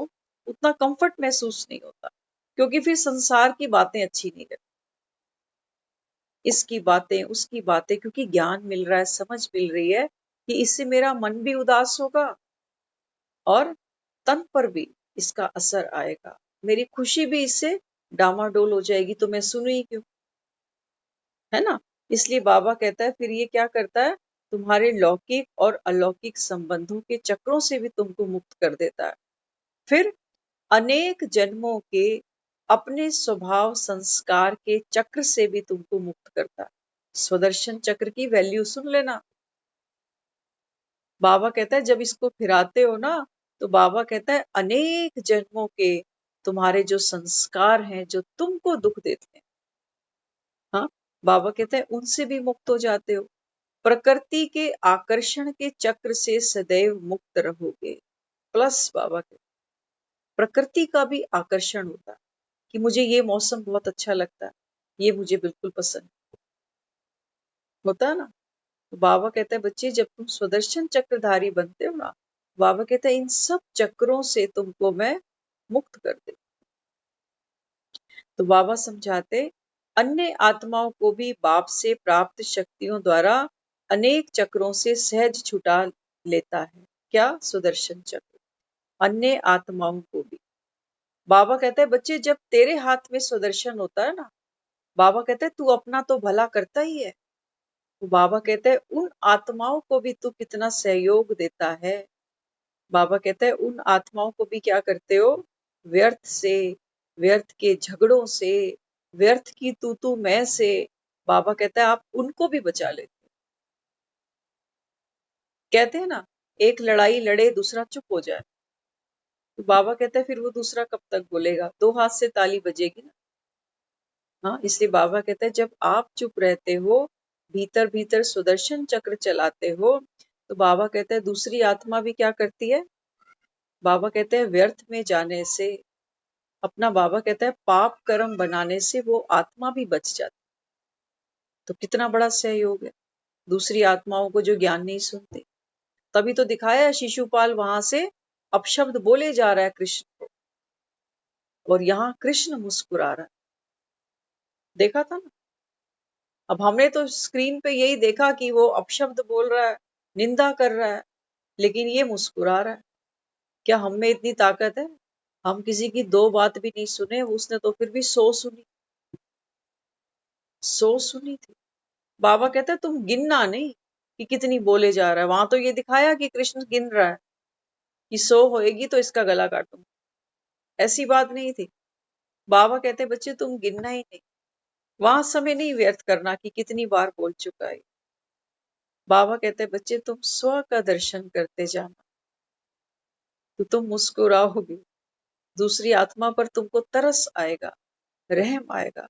उतना कंफर्ट महसूस नहीं होता, क्योंकि फिर संसार की बातें अच्छी नहीं लगती, इसकी बातें उसकी बातें, क्योंकि ज्ञान मिल रहा है, समझ मिल रही है कि इससे मेरा मन भी उदास होगा और तन पर भी इसका असर आएगा, मेरी खुशी भी इससे डामाडोल हो जाएगी तो मैं सुनूं ही क्यों, है ना। इसलिए बाबा कहता है फिर ये क्या करता है, तुम्हारे लौकिक और अलौकिक संबंधों के चक्रों से भी तुमको मुक्त कर देता है। फिर अनेक जन्मों के अपने स्वभाव संस्कार के चक्र से भी तुमको मुक्त करता है। स्वदर्शन चक्र की वैल्यू सुन लेना। बाबा कहता है जब इसको फिराते हो ना, तो बाबा कहता है अनेक जन्मों के तुम्हारे जो संस्कार हैं जो तुमको दुख देते हैं, हाँ, बाबा कहते हैं उनसे भी मुक्त हो जाते हो। प्रकृति के आकर्षण के चक्र से सदैव मुक्त रहोगे। प्लस बाबा के प्रकृति का भी आकर्षण होता है कि मुझे ये मौसम बहुत अच्छा लगता है, ये मुझे बिल्कुल पसंद होता है ना। तो बाबा कहते हैं बच्चे जब तुम स्वदर्शन चक्रधारी बनते हो ना, बाबा कहते हैं इन सब चक्रों से तुमको मैं मुक्त कर दे। तो बाबा समझाते अन्य आत्माओं को भी बाप से प्राप्त शक्तियों द्वारा अनेक चक्रों से सहज छुटा लेता है। क्या? सुदर्शन चक्र। अन्य आत्माओं को भी बाबा कहते हैं बच्चे जब तेरे हाथ में सुदर्शन होता है ना, बाबा कहते हैं तू अपना तो भला करता ही है, तो बाबा कहते हैं उन आत्माओं को भी तू कितना सहयोग देता है। बाबा कहते हैं उन आत्माओं को भी क्या करते हो, व्यर्थ से, व्यर्थ के झगड़ों से, व्यर्थ की तू मैं से, बाबा कहता है आप उनको भी बचा लेते हो। कहते हैं ना, एक लड़ाई लड़े दूसरा चुप हो जाए, तो बाबा कहता है फिर वो दूसरा कब तक बोलेगा, दो हाथ से ताली बजेगी ना। हाँ, इसलिए बाबा कहता है जब आप चुप रहते हो, भीतर भीतर सुदर्शन चक्र चलाते हो, तो बाबा कहते हैं दूसरी आत्मा भी क्या करती है, बाबा कहते हैं व्यर्थ में जाने से, अपना बाबा कहता है पाप कर्म बनाने से वो आत्मा भी बच जाती। तो कितना बड़ा सहयोग है दूसरी आत्माओं को जो ज्ञान नहीं सुनती। तभी तो दिखाया है शिशुपाल वहां से अपशब्द बोले जा रहा है कृष्ण को, और यहाँ कृष्ण मुस्कुरा रहा है। देखा था ना। अब हमने तो स्क्रीन पे यही देखा कि वो अपशब्द बोल रहा है, निंदा कर रहा है, लेकिन ये मुस्कुरा रहा है। क्या हम में इतनी ताकत है? हम किसी की दो बात भी नहीं सुने, उसने तो फिर भी 100 सुनी, 100 सुनी थी। बाबा कहते हैं तुम गिनना नहीं कि कितनी बोले जा रहा है, वहां तो ये दिखाया कि कृष्ण गिन रहा है कि 100 होएगी तो इसका गला काटूंगा, ऐसी बात नहीं थी। बाबा कहते हैं बच्चे तुम गिनना ही नहीं, वहां समय नहीं व्यर्थ करना कि कितनी बार बोल चुका है। बाबा कहते हैं बच्चे तुम स्व का दर्शन करते जाना, तो तुम मुस्कुराओगे, दूसरी आत्मा पर तुमको तरस आएगा, रहम आएगा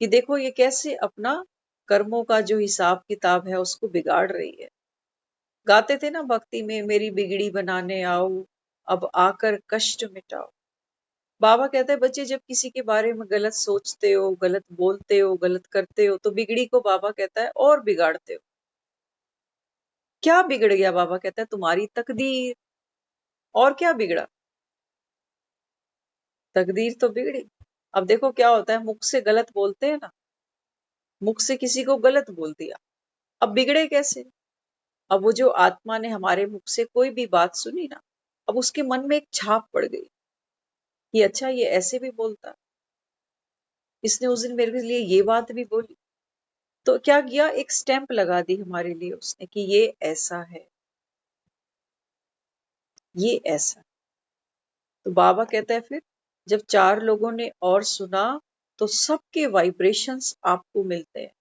कि देखो ये कैसे अपना कर्मों का जो हिसाब किताब है उसको बिगाड़ रही है। गाते थे ना भक्ति में, मेरी बिगड़ी बनाने आओ, अब आकर कष्ट मिटाओ। बाबा कहते हैं बच्चे जब किसी के बारे में गलत सोचते हो, गलत बोलते हो, गलत करते हो, तो बिगड़ी को बाबा कहता है और बिगाड़ते हो। क्या बिगड़ गया? बाबा कहता है तुम्हारी तकदीर। और क्या बिगड़ा? तकदीर तो बिगड़ी। अब देखो क्या होता है, मुख से गलत बोलते हैं ना, मुख से किसी को गलत बोल दिया, अब बिगड़े कैसे? अब वो जो आत्मा ने हमारे मुख से कोई भी बात सुनी ना, अब उसके मन में एक छाप पड़ गई कि अच्छा ये ऐसे भी बोलता, इसने उस दिन मेरे लिए ये बात भी बोली। तो क्या किया, एक स्टैंप लगा दी हमारे लिए उसने कि ये ऐसा है, ये ऐसा। तो बाबा कहता है फिर जब चार लोगों ने और सुना, तो सबके वाइब्रेशंस आपको मिलते हैं।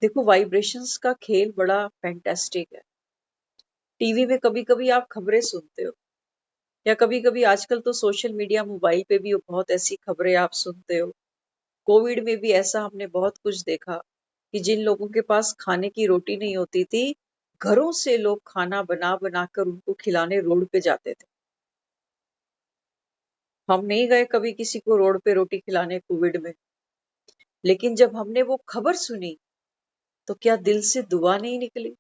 देखो वाइब्रेशंस का खेल बड़ा फैंटास्टिक है। टीवी में कभी कभी आप खबरें सुनते हो, या कभी कभी आजकल तो सोशल मीडिया मोबाइल पे भी बहुत ऐसी खबरें आप सुनते हो। कोविड में भी ऐसा हमने बहुत कुछ देखा कि जिन लोगों के पास खाने की रोटी नहीं होती थी, घरों से लोग खाना बना बना कर उनको खिलाने रोड पे जाते थे। हम नहीं गए कभी किसी को रोड पे रोटी खिलाने कोविड में, लेकिन जब हमने वो खबर सुनी, तो क्या दिल से दुआ नहीं निकली?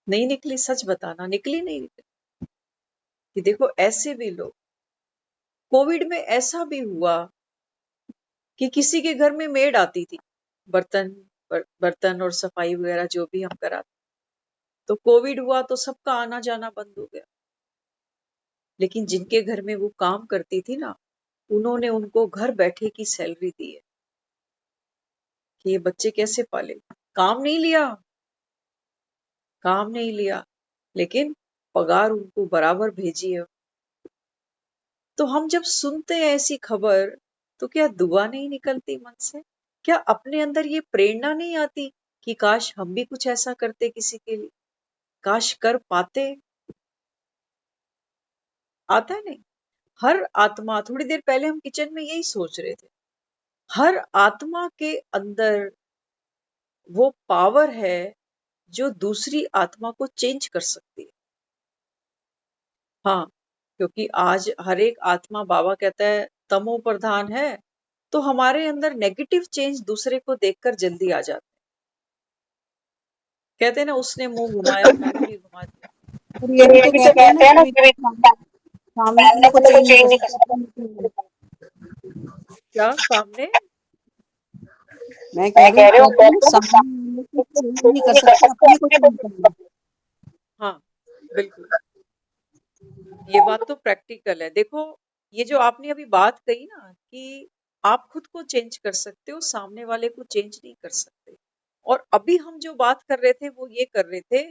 नहीं निकली, सच बताना, निकली नहीं निकली? कि देखो ऐसे भी लोग, कोविड में ऐसा भी हुआ कि किसी के घर में मेड आती थी, बर्तन बर्तन और सफाई वगैरह जो भी हम कराते, तो कोविड हुआ तो सबका आना जाना बंद हो गया। लेकिन जिनके घर में वो काम करती थी ना, उन्होंने उनको घर बैठे की सैलरी दी है कि ये बच्चे कैसे पाले। काम नहीं लिया, काम नहीं लिया, लेकिन पगार उनको बराबर भेजी है। तो हम जब सुनते हैं ऐसी खबर, तो क्या दुआ नहीं निकलती मन से? क्या अपने अंदर ये प्रेरणा नहीं आती कि काश हम भी कुछ ऐसा करते किसी के लिए, काश कर पाते? आता है नहीं? हर आत्मा, थोड़ी देर पहले हम किचन में यही सोच रहे थे, हर आत्मा के अंदर वो पावर है जो दूसरी आत्मा को चेंज कर सकती है। हाँ, क्योंकि आज हर एक आत्मा, बाबा कहता है, तमो प्रधान है, तो हमारे अंदर नेगेटिव चेंज दूसरे को देखकर जल्दी आ जाता है। कहते हैं ना, उसने मुंह घुमाया मैंने भी घुमा दिया। और ये भी तो कहते हैं ना कि सामने वाले को चेंज नहीं कर सकते अपने को। क्या सामने? मैं कह रही हूँ कहते हैं सामने वाले को चेंज नहीं कर सकते, अपने को चेंज करना है। हाँ, बिल्कुल, ये बात तो प्रैक्टिकल है। देखो, ये जो आपने अभी बात कही ना कि आप खुद को चेंज कर सकते हो, सामने वाले को चेंज नहीं कर सकते। और अभी हम जो बात कर रहे थे वो ये कर रहे थे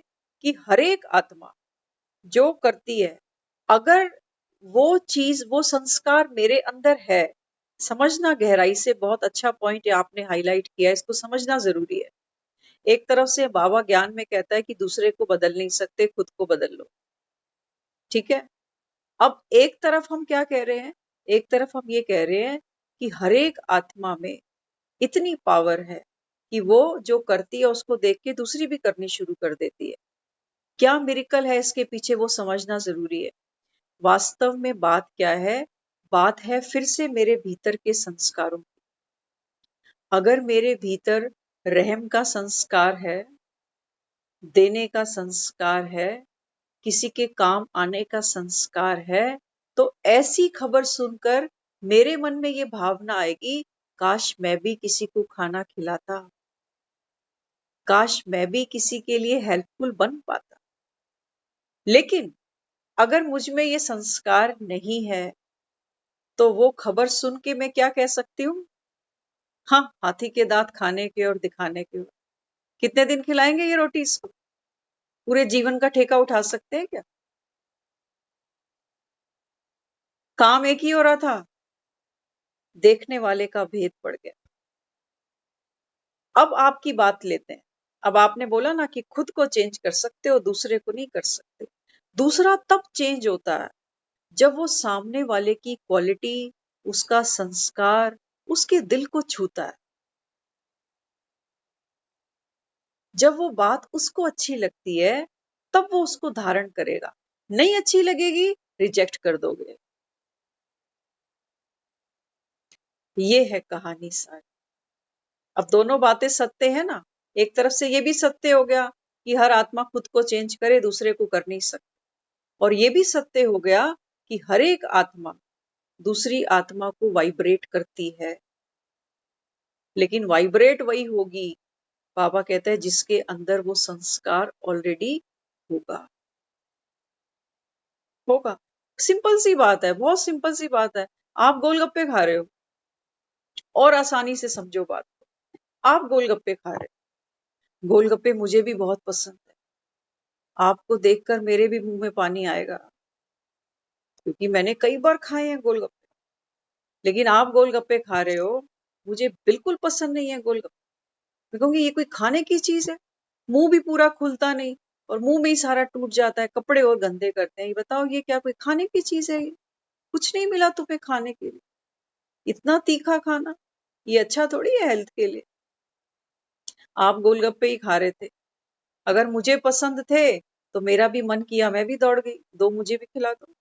कि हर एक आत्मा जो करती है, अगर वो चीज, वो संस्कार मेरे अंदर है, समझना गहराई से, बहुत अच्छा पॉइंट आपने हाईलाइट किया, इसको समझना जरूरी है। एक तरफ से बाबा ज्ञान में कहता है कि दूसरे को बदल नहीं सकते, खुद को बदल लो, ठीक है। अब एक तरफ हम क्या कह रहे हैं, एक तरफ हम ये कह रहे हैं कि हर एक आत्मा में इतनी पावर है कि वो जो करती है उसको देख के दूसरी भी करनी शुरू कर देती है। क्या मिरेकल है इसके पीछे, वो समझना जरूरी है। वास्तव में बात क्या है? बात है फिर से मेरे भीतर के संस्कारों की। अगर मेरे भीतर रहम का संस्कार है, देने का संस्कार है, किसी के काम आने का संस्कार है, तो ऐसी खबर सुनकर मेरे मन में ये भावना आएगी, काश मैं भी किसी को खाना खिलाता, काश मैं भी किसी के लिए हेल्पफुल बन पाता। लेकिन अगर मुझ में ये संस्कार नहीं है, तो वो खबर सुन के मैं क्या कह सकती हूँ? हाँ, हाथी के दांत खाने के और दिखाने के। कितने दिन खिलाएंगे ये रोटी इसको? पूरे जीवन का ठेका उठा सकते हैं क्या? काम एक ही हो रहा था, देखने वाले का भेद पड़ गया। अब आपकी बात लेते हैं। अब आपने बोला ना कि खुद को चेंज कर सकते हो, दूसरे को नहीं कर सकते। दूसरा तब चेंज होता है जब वो सामने वाले की क्वालिटी, उसका संस्कार, उसके दिल को छूता है। जब वो बात उसको अच्छी लगती है, तब वो उसको धारण करेगा। नहीं अच्छी लगेगी, रिजेक्ट कर दोगे। ये है कहानी सारी। अब दोनों बातें सत्य है ना। एक तरफ से ये भी सत्य हो गया कि हर आत्मा खुद को चेंज करे, दूसरे को कर नहीं सकती। और ये भी सत्य हो गया कि हर एक आत्मा दूसरी आत्मा को वाइब्रेट करती है। लेकिन वाइब्रेट वही होगी, बाबा कहते हैं, जिसके अंदर वो संस्कार ऑलरेडी होगा। होगा। सिंपल सी बात है, बहुत सिंपल सी बात है। आप गोलगप्पे खा रहे हो, और आसानी से समझो बात को। आप गोलगप्पे खा रहे हो, गोलगप्पे मुझे भी बहुत पसंद है। आपको देखकर मेरे भी मुंह में पानी आएगा, क्योंकि मैंने कई बार खाए हैं गोलगप्पे। लेकिन आप गोलगप्पे खा रहे हो, मुझे बिल्कुल पसंद नहीं है गोलगप्पे। मैं कहूंगी ये कोई खाने की चीज है? मुंह भी पूरा खुलता नहीं, और मुंह में ही सारा टूट जाता है, कपड़े और गंदे करते हैं। ये बताओ, ये क्या कोई खाने की चीज है? ये कुछ नहीं मिला तुम्हें खाने के लिए, इतना तीखा खाना, ये अच्छा थोड़ी है हेल्थ के लिए। आप गोलगप्पे ही खा रहे थे। अगर मुझे पसंद थे, तो मेरा भी मन किया, मैं भी दौड़ गई, दो मुझे भी खिला दो।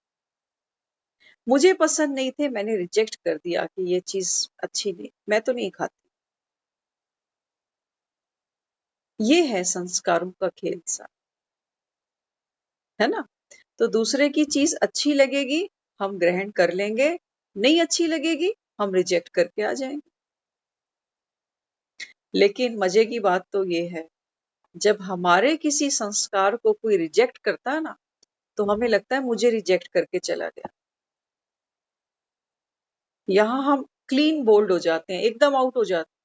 मुझे पसंद नहीं थे, मैंने रिजेक्ट कर दिया कि ये चीज अच्छी नहीं, मैं तो नहीं खाती। ये है संस्कारों का खेल सा, है ना। तो दूसरे की चीज अच्छी लगेगी, हम ग्रहण कर लेंगे। नहीं अच्छी लगेगी, हम रिजेक्ट करके आ जाएंगे। लेकिन मजे की बात तो ये है, जब हमारे किसी संस्कार को कोई रिजेक्ट करता है ना, तो हमें लगता है मुझे रिजेक्ट करके चला गया। यहाँ हम क्लीन बोल्ड हो जाते हैं, एकदम आउट हो जाते हैं।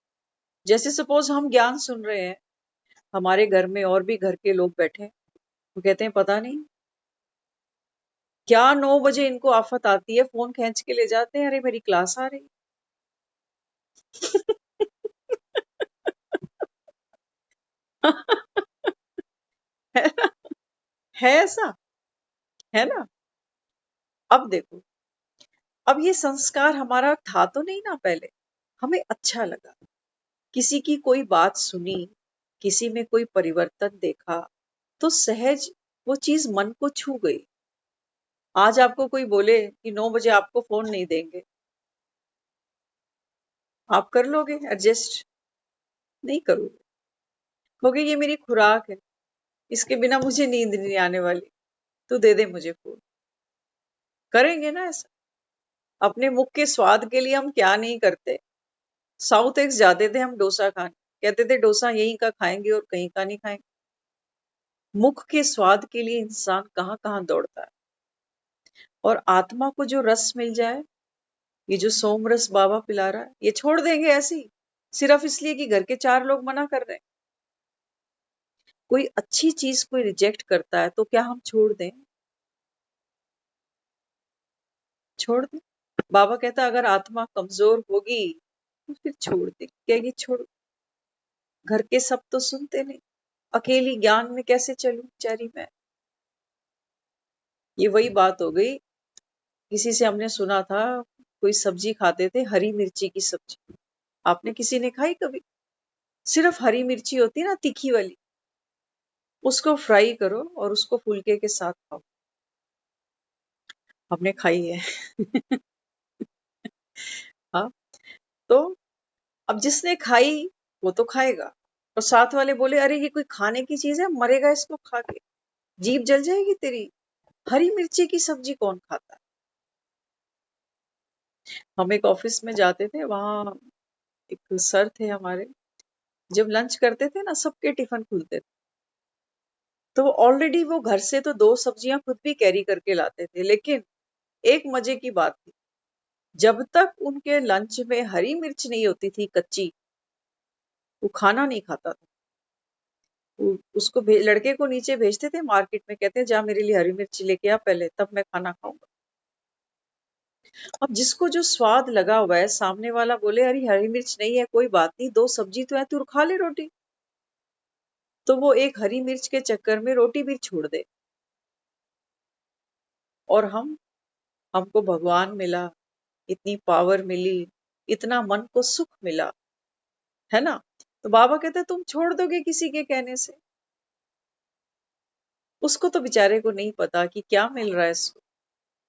जैसे सपोज हम ज्ञान सुन रहे हैं, हमारे घर में और भी घर के लोग बैठे हैं, वो कहते हैं पता नहीं क्या 9 बजे इनको आफत आती है, फोन खींच के ले जाते हैं, अरे मेरी क्लास आ रही है ना? है ऐसा, है ना? अब देखो, अब ये संस्कार हमारा था तो नहीं ना पहले, हमें अच्छा लगा, किसी की कोई बात सुनी, किसी में कोई परिवर्तन देखा, तो सहज वो चीज मन को छू गई। आज आपको कोई बोले कि 9 बजे आपको फोन नहीं देंगे, आप कर लोगे एडजस्ट? नहीं करोगे, कहोगे ये मेरी खुराक है, इसके बिना मुझे नींद नहीं आने वाली, तो दे दे मुझे फोन। करेंगे ना ऐसा? अपने मुख के स्वाद के लिए हम क्या नहीं करते। साउथ एक्स जाते थे हम डोसा खाने, कहते थे डोसा यहीं का खाएंगे और कहीं का नहीं खाएंगे। मुख के स्वाद के लिए इंसान कहाँ कहाँ दौड़ता है। और आत्मा को जो रस मिल जाए, ये जो सोम रस बाबा पिला रहा है, ये छोड़ देंगे ऐसे ही, सिर्फ इसलिए कि घर के 4 लोग मना कर रहे हैं। कोई अच्छी चीज कोई रिजेक्ट करता है तो क्या हम छोड़ दें? छोड़ दें? बाबा कहता अगर आत्मा कमजोर होगी तो फिर छोड़ दे, कहेगी छोड़, घर के सब तो सुनते नहीं, अकेली ज्ञान में कैसे चलूं बेचारी मैं। ये वही बात हो गई, किसी से हमने सुना था, कोई सब्जी खाते थे, हरी मिर्ची की सब्जी, आपने किसी ने खाई कभी? सिर्फ हरी मिर्ची होती है ना, तीखी वाली, उसको फ्राई करो और उसको फुलके के साथ खाओ। हमने खाई है। हाँ, तो अब जिसने खाई वो तो खाएगा, और साथ वाले बोले अरे ये कोई खाने की चीज है, मरेगा इसको खा के, जीभ जल जाएगी तेरी, हरी मिर्ची की सब्जी कौन खाता है? हम एक ऑफिस में जाते थे, वहां एक सर थे हमारे, जब लंच करते थे ना सबके टिफिन खुलते थे, तो वो ऑलरेडी वो घर से तो 2 सब्जियां खुद भी कैरी करके लाते थे, लेकिन एक मजे की बात थी, जब तक उनके लंच में हरी मिर्च नहीं होती थी कच्ची, वो खाना नहीं खाता था। उसको लड़के को नीचे भेजते थे मार्केट में, कहते हैं जा मेरे लिए हरी मिर्ची लेके आ पहले, तब मैं खाना खाऊंगा। अब जिसको जो स्वाद लगा हुआ है, सामने वाला बोले अरे हरी मिर्च नहीं है, कोई बात नहीं, 2 सब्जी तो है, तू खा ले रोटी, तो वो एक हरी मिर्च के चक्कर में रोटी भी छोड़ दे। और हमको भगवान मिला, इतनी पावर मिली, इतना मन को सुख मिला, है ना? तो बाबा कहते तुम छोड़ दोगे किसी के कहने से? उसको तो बेचारे को नहीं पता कि क्या मिल रहा है इसको,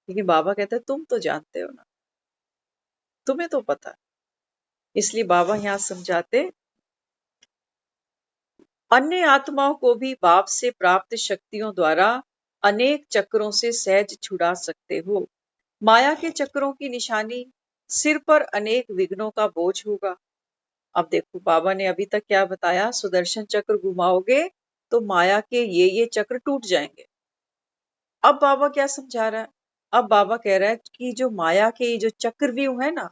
लेकिन बाबा कहते तुम तो जानते हो ना, तुम्हें तो पता है। इसलिए बाबा यहाँ समझाते, अन्य आत्माओं को भी बाप से प्राप्त शक्तियों द्वारा अनेक चक्रों से सहज छुड़ा सकते हो। माया के चक्रों की निशानी, सिर पर अनेक विघ्नों का बोझ होगा। अब देखो बाबा ने अभी तक क्या बताया, सुदर्शन चक्र घुमाओगे तो माया के ये चक्र टूट जाएंगे। अब बाबा क्या समझा रहा है? अब बाबा कह रहा है कि जो माया के जो चक्रव्यूह है ना,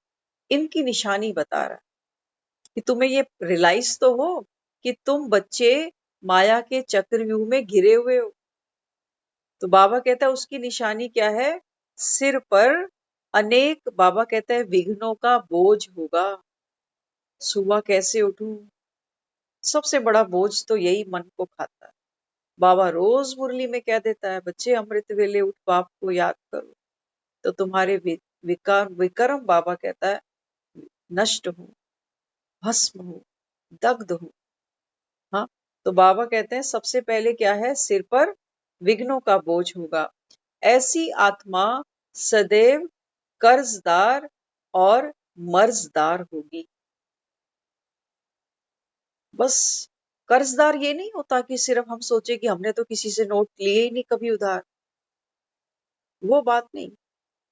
इनकी निशानी बता रहा है कि तुम्हें ये रियलाइज तो हो कि तुम बच्चे माया के चक्रव्यूह में घिरे हुए हो। तो बाबा कहता है उसकी निशानी क्या है? सिर पर अनेक, बाबा कहता है विघ्नों का बोझ होगा। सुबह कैसे उठूं, सबसे बड़ा बोझ तो यही मन को खाता है। बाबा रोज मुरली में कह देता है, बच्चे अमृत वेले उठ बाप को याद करो, तो तुम्हारे विकार विक्रम, बाबा कहता है, नष्ट हो, भस्म हो, दग्ध हो। हाँ, तो बाबा कहते हैं सबसे पहले क्या है, सिर पर विघ्नों का बोझ होगा। ऐसी आत्मा सदैव कर्जदार और मर्जदार होगी। बस कर्जदार ये नहीं होता कि सिर्फ हम सोचे कि हमने तो किसी से नोट लिए ही नहीं कभी उधार, वो बात नहीं।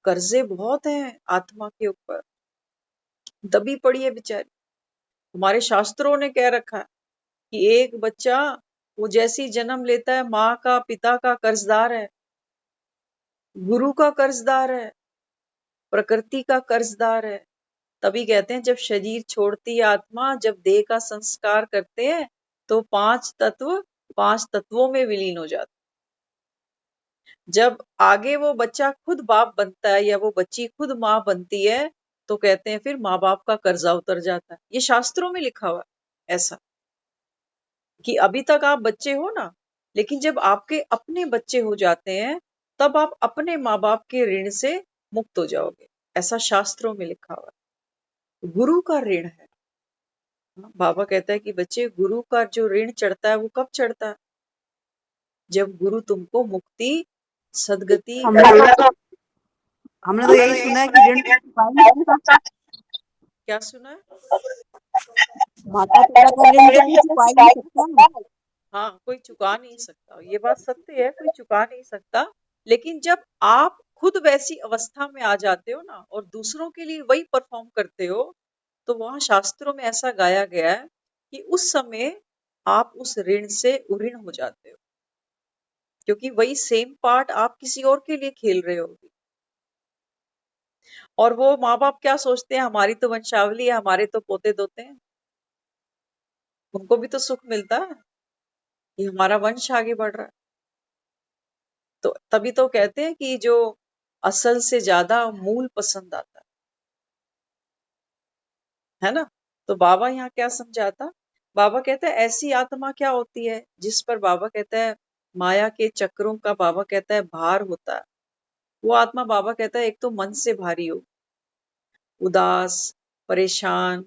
कर्जे बहुत हैं आत्मा के ऊपर, दबी पड़ी है बेचारी। हमारे शास्त्रों ने कह रखा है कि एक बच्चा वो जैसी जन्म लेता है, माँ का पिता का कर्जदार है। गुरु का कर्जदार है, प्रकृति का कर्जदार है। तभी कहते हैं जब शरीर छोड़ती है आत्मा, जब देह का संस्कार करते हैं, तो पांच तत्वों में विलीन हो जाते। जब आगे वो बच्चा खुद बाप बनता है या वो बच्ची खुद माँ बनती है, तो कहते हैं फिर माँ बाप का कर्जा उतर जाता है। ये शास्त्रों में लिखा हुआ है ऐसा, कि अभी तक आप बच्चे हो ना, लेकिन जब आपके अपने बच्चे हो जाते हैं, तब आप अपने माँ बाप के ऋण से मुक्त हो जाओगे। ऐसा शास्त्रों में लिखा हुआ है। गुरु का ऋण है। बाबा कहता है कि बच्चे, गुरु का जो ऋण चढ़ता है वो कब चढ़ता है? जब गुरु तुमको मुक्ति, सदगति। हमने तो यही सुना है कि ऋण तो चुका ही नहीं सकता। क्या सुना है? माता पिता का ऋण तो कोई चुका ही नहीं सकता। हाँ, कोई चुका नहीं सकता, ये बात सत्य है, कोई चुका नहीं सकता। लेकिन जब आप खुद वैसी अवस्था में आ जाते हो ना, और दूसरों के लिए वही परफॉर्म करते हो, तो वहां शास्त्रों में ऐसा गाया गया है कि उस समय आप उस ऋण से उऋण हो जाते हो, क्योंकि वही सेम पार्ट आप किसी और के लिए खेल रहे हो। और वो माँ बाप क्या सोचते हैं, हमारी तो वंशावली है, हमारे तो पोते दोते हैं, उनको भी तो सुख मिलता है कि हमारा वंश आगे बढ़ रहा है। तो तभी तो कहते हैं कि जो असल से ज्यादा मूल पसंद आता है ना। तो बाबा यहाँ क्या समझाता? बाबा कहता है ऐसी आत्मा क्या होती है जिस पर बाबा कहता है माया के चक्रों का, बाबा कहता है भार होता है। वो आत्मा बाबा कहता है एक तो मन से भारी हो, उदास, परेशान,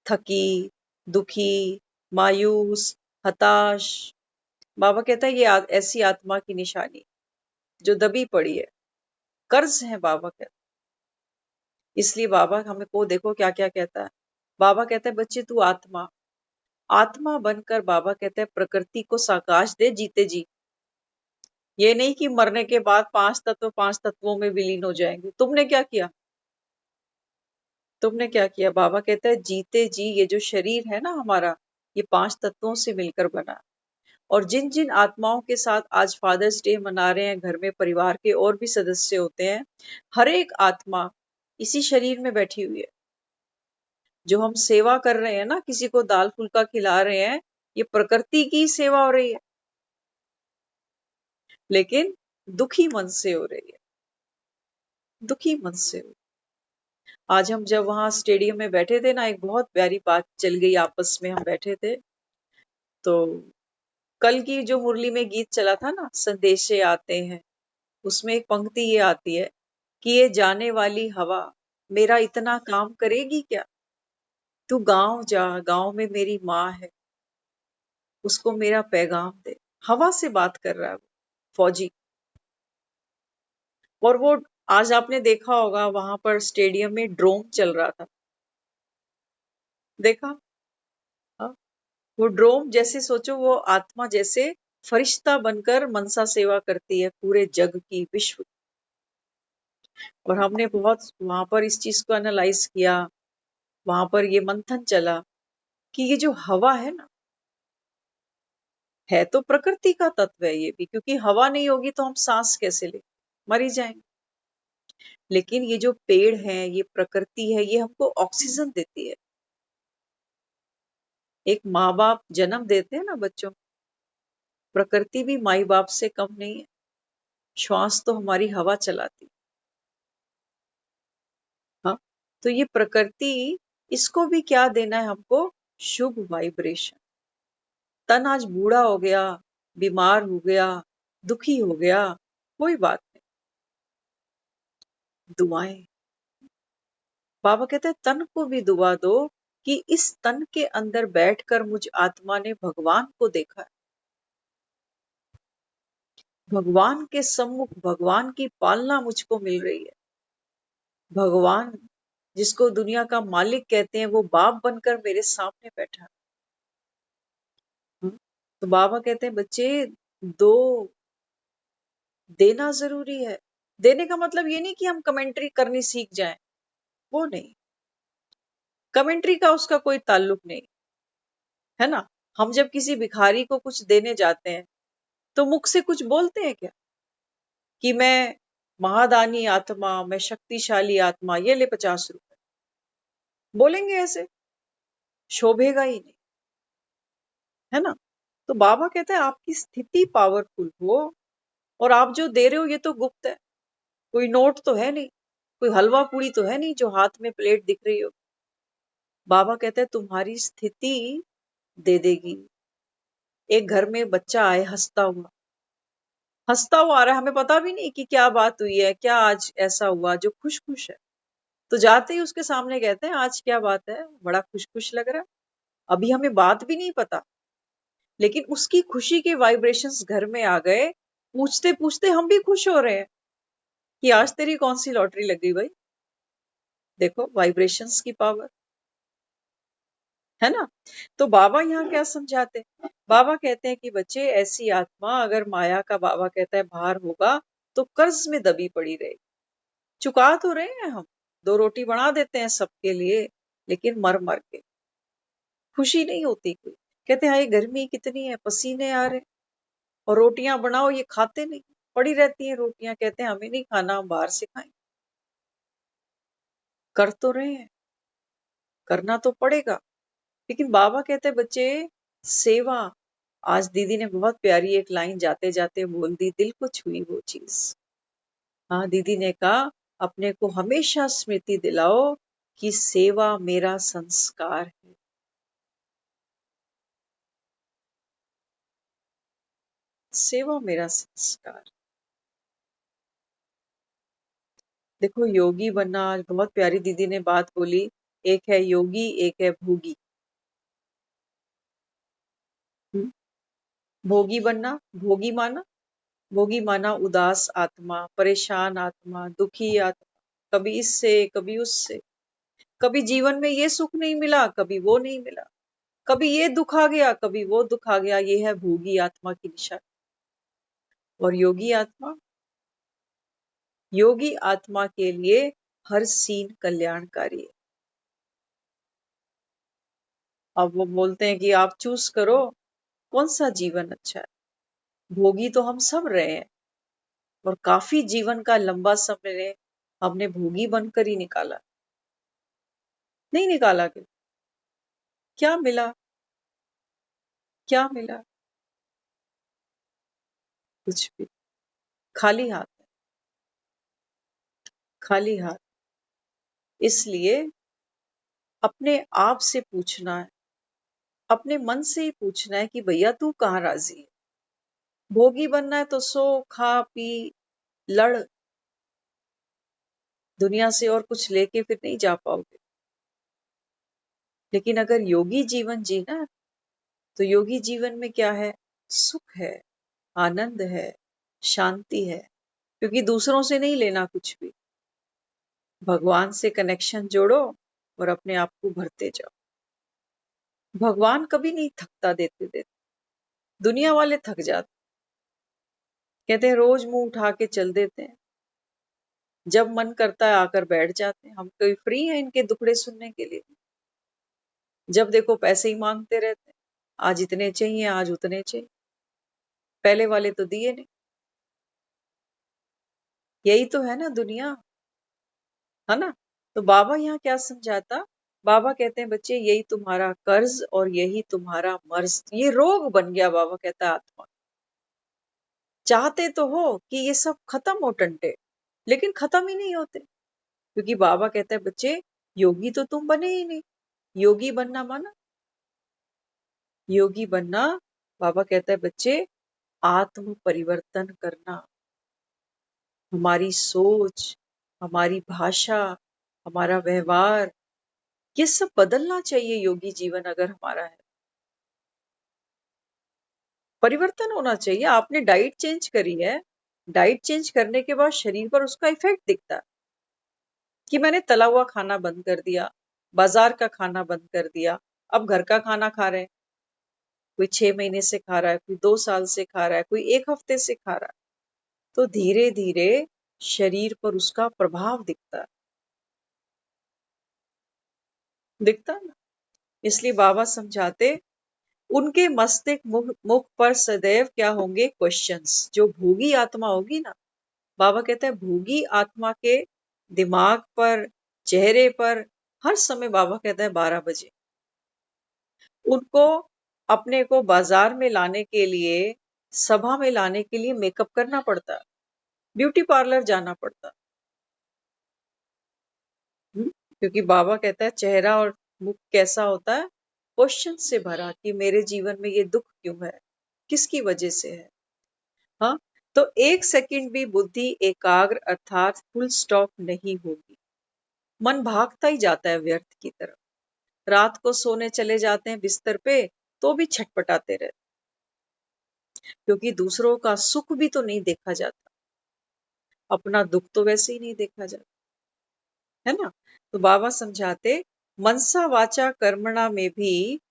थकी, दुखी, मायूस, हताश। बाबा कहता है ये ऐसी आत्मा की निशानी जो दबी पड़ी है, कर्ज है बाबा कहता है। इसलिए बाबा हमें को देखो क्या क्या कहता है। बाबा कहता है बच्चे तू आत्मा, आत्मा बनकर बाबा कहता है प्रकृति को साकाश दे जीते जी। ये नहीं कि मरने के बाद पांच तत्वों में विलीन हो जाएंगे। तुमने क्या किया? तुमने क्या किया? बाबा कहता है जीते जी ये जो शरीर है ना हमारा, ये पांच तत्वों से मिलकर बना। और जिन जिन आत्माओं के साथ आज फादर्स डे मना रहे हैं, घर में परिवार के और भी सदस्य होते हैं, हर एक आत्मा इसी शरीर में बैठी हुई है। जो हम सेवा कर रहे हैं ना, किसी को दाल फुल्का खिला रहे हैं, ये प्रकृति की सेवा हो रही है, लेकिन दुखी मन से हो रही है, दुखी मन से हो। आज हम जब वहां स्टेडियम में बैठे थे ना, एक बहुत प्यारी बात चल गई, आपस में हम बैठे थे। तो कल की जो मुरली में गीत चला था ना, संदेशे आते हैं, उसमें एक पंक्ति ये आती है कि ये जाने वाली हवा मेरा इतना काम करेगी क्या? तू गांव जा, गांव में मेरी माँ है, उसको मेरा पैगाम दे। हवा से बात कर रहा है वो फौजी। और वो आज आपने देखा होगा वहां पर स्टेडियम में ड्रोन चल रहा था, देखा? हाँ? वो ड्रोन जैसे सोचो, वो आत्मा जैसे फरिश्ता बनकर मनसा सेवा करती है पूरे जग की, विश्व। और हमने बहुत वहां पर इस चीज को एनालाइज किया, वहां पर ये मंथन चला कि ये जो हवा है ना, है तो प्रकृति का तत्व है ये भी, क्योंकि हवा नहीं होगी तो हम सांस कैसे ले, मर ही जाएंगे। लेकिन ये जो पेड़ है, ये प्रकृति है, ये हमको ऑक्सीजन देती है। एक माँ बाप जन्म देते हैं ना बच्चों, प्रकृति भी माई बाप से कम नहीं है। श्वास तो हमारी हवा चलाती। हाँ, तो ये प्रकृति, इसको भी क्या देना है हमको? शुभ वाइब्रेशन। तन आज बूढ़ा हो गया, बीमार हो गया, दुखी हो गया, कोई बात नहीं, दुआएं। बाबा कहते हैं तन को भी दुआ दो कि इस तन के अंदर बैठकर मुझ आत्मा ने भगवान को देखा है। भगवान के सम्मुख भगवान की पालना मुझको मिल रही है। भगवान जिसको दुनिया का मालिक कहते हैं, वो बाप बनकर मेरे सामने बैठा है। तो बाबा कहते हैं बच्चे दो, देना जरूरी है। देने का मतलब ये नहीं कि हम कमेंट्री करनी सीख जाएं, वो नहीं। कमेंट्री का उसका कोई ताल्लुक नहीं है ना। हम जब किसी भिखारी को कुछ देने जाते हैं, तो मुख से कुछ बोलते हैं क्या कि मैं महादानी आत्मा, मैं शक्तिशाली आत्मा, ये ले 50 रुपए। बोलेंगे ऐसे, शोभेगा ही नहीं, है ना? तो बाबा कहते हैं आपकी स्थिति पावरफुल हो, और आप जो दे रहे हो ये तो गुप्त है, कोई नोट तो है नहीं, कोई हलवा पूड़ी तो है नहीं जो हाथ में प्लेट दिख रही हो। बाबा कहते हैं तुम्हारी स्थिति दे देगी। एक घर में बच्चा आए हंसता हुआ आ रहा है, हमें पता भी नहीं कि क्या बात हुई है, क्या आज ऐसा हुआ जो खुश खुश है। तो जाते ही उसके सामने कहते हैं आज क्या बात है, बड़ा खुश खुश लग रहा है। अभी हमें बात भी नहीं पता, लेकिन उसकी खुशी के वाइब्रेशंस घर में आ गए। पूछते पूछते हम भी खुश हो रहे हैं कि आज तेरी कौन सी लॉटरी लग गई भाई। देखो वाइब्रेशंस की पावर, है ना? तो बाबा यहाँ क्या समझाते हैं? बाबा कहते हैं कि बच्चे ऐसी आत्मा अगर माया का, बाबा कहता है, भार होगा तो कर्ज में दबी पड़ी रहेगी। चुका तो रहे हैं हम, 2 रोटी बना देते हैं सबके लिए, लेकिन मर मर के खुशी नहीं होती कोई। कहते हैं हाय गर्मी कितनी है, पसीने आ रहे, और रोटियां बनाओ ये खाते नहीं, पड़ी रहती हैं रोटियां। कहते हैं हमें नहीं खाना, हम बाहर से खाएं। कर तो रहे हैं, करना तो पड़ेगा। लेकिन बाबा कहते हैं बच्चे सेवा, आज दीदी ने बहुत प्यारी एक लाइन जाते जाते बोल दी, दिल को छुई वो चीज। हाँ, दीदी ने कहा अपने को हमेशा स्मृति दिलाओ कि सेवा मेरा संस्कार है। सेवा मेरा संस्कार। देखो योगी बनना, आज बहुत प्यारी दीदी ने बात बोली, एक है योगी एक है भोगी। हम्म, भोगी बनना, भोगी माना उदास आत्मा, परेशान आत्मा, दुखी आत्मा, कभी इससे कभी उससे, कभी जीवन में ये सुख नहीं मिला, कभी वो नहीं मिला, कभी ये दुख आ गया, कभी वो दुख आ गया। ये है भोगी आत्मा की निशानी। और योगी आत्मा के लिए हर सीन कल्याणकारी है। अब वो बोलते हैं कि आप चूज करो कौन सा जीवन अच्छा है। भोगी तो हम सब रहे हैं, और काफी जीवन का लंबा समय हमने भोगी बनकर ही निकाला। नहीं निकाला क्या मिला? क्या मिला? कुछ भी। खाली हाथ, खाली हाथ। इसलिए अपने आप से पूछना है, अपने मन से ही पूछना है कि भैया तू कहाँ राजी है। भोगी बनना है तो सो खा पी लड़, दुनिया से और कुछ लेके फिर नहीं जा पाओगे। लेकिन अगर योगी जीवन जीना है, तो योगी जीवन में क्या है? सुख है, आनंद है, शांति है, क्योंकि दूसरों से नहीं लेना कुछ भी। भगवान से कनेक्शन जोड़ो और अपने आप को भरते जाओ। भगवान कभी नहीं थकता देते देते, दुनिया वाले थक जाते, कहते हैं रोज मुंह उठा के चल देते हैं, जब मन करता है आकर बैठ जाते हैं। हम कोई फ्री हैं इनके दुखड़े सुनने के लिए? जब देखो पैसे ही मांगते रहते हैं, आज इतने चाहिए, आज उतने चाहिए। पहले वाले तो दिए नहीं। यही तो है ना दुनिया, है ना? तो बाबा यहाँ क्या समझाता? बाबा कहते हैं बच्चे यही तुम्हारा कर्ज और यही तुम्हारा मर्ज, ये रोग बन गया। बाबा कहता है आत्मा, चाहते तो हो कि ये सब खत्म हो टंटे, लेकिन खत्म ही नहीं होते। क्योंकि बाबा कहता है बच्चे योगी तो तुम बने ही नहीं। योगी बनना माना, योगी बनना, बाबा कहता है बच्चे आत्म परिवर्तन करना। हमारी सोच, हमारी भाषा, हमारा व्यवहार, ये सब बदलना चाहिए। योगी जीवन अगर हमारा है, परिवर्तन होना चाहिए। आपने डाइट चेंज करी है, डाइट चेंज करने के बाद शरीर पर उसका इफेक्ट दिखता है कि मैंने तला हुआ खाना बंद कर दिया, बाजार का खाना बंद कर दिया, अब घर का खाना खा रहे हैं। कोई 6 महीने से खा रहा है, कोई 2 साल से खा रहा है, कोई 1 हफ्ते से खा रहा है। तो धीरे धीरे शरीर पर उसका प्रभाव दिखता है ना। इसलिए बाबा समझाते, उनके मस्तिष्क मुख मुख पर सदैव क्या होंगे? क्वेश्चंस। जो भोगी आत्मा होगी ना, बाबा कहते हैं भोगी आत्मा के दिमाग पर, चेहरे पर हर समय बाबा कहता है 12 बजे उनको अपने को बाजार में लाने के लिए, सभा में लाने के लिए मेकअप करना पड़ता, ब्यूटी पार्लर जाना पड़ता। क्योंकि बाबा कहता है चेहरा और मुख कैसा होता है, क्वेश्चन से भरा कि मेरे जीवन में ये दुख क्यों है, किसकी वजह से है। हाँ, तो 1 सेकंड भी बुद्धि एकाग्र अर्थात फुल स्टॉप नहीं होगी। मन भागता ही जाता है व्यर्थ की तरफ। रात को सोने चले जाते हैं बिस्तर पे तो भी छटपटाते रहते, क्योंकि दूसरों का सुख भी तो नहीं देखा जाता, अपना दुख तो वैसे ही नहीं देखा जाता, है ना। तो बाबा समझाते मनसा वाचा कर्मणा में भी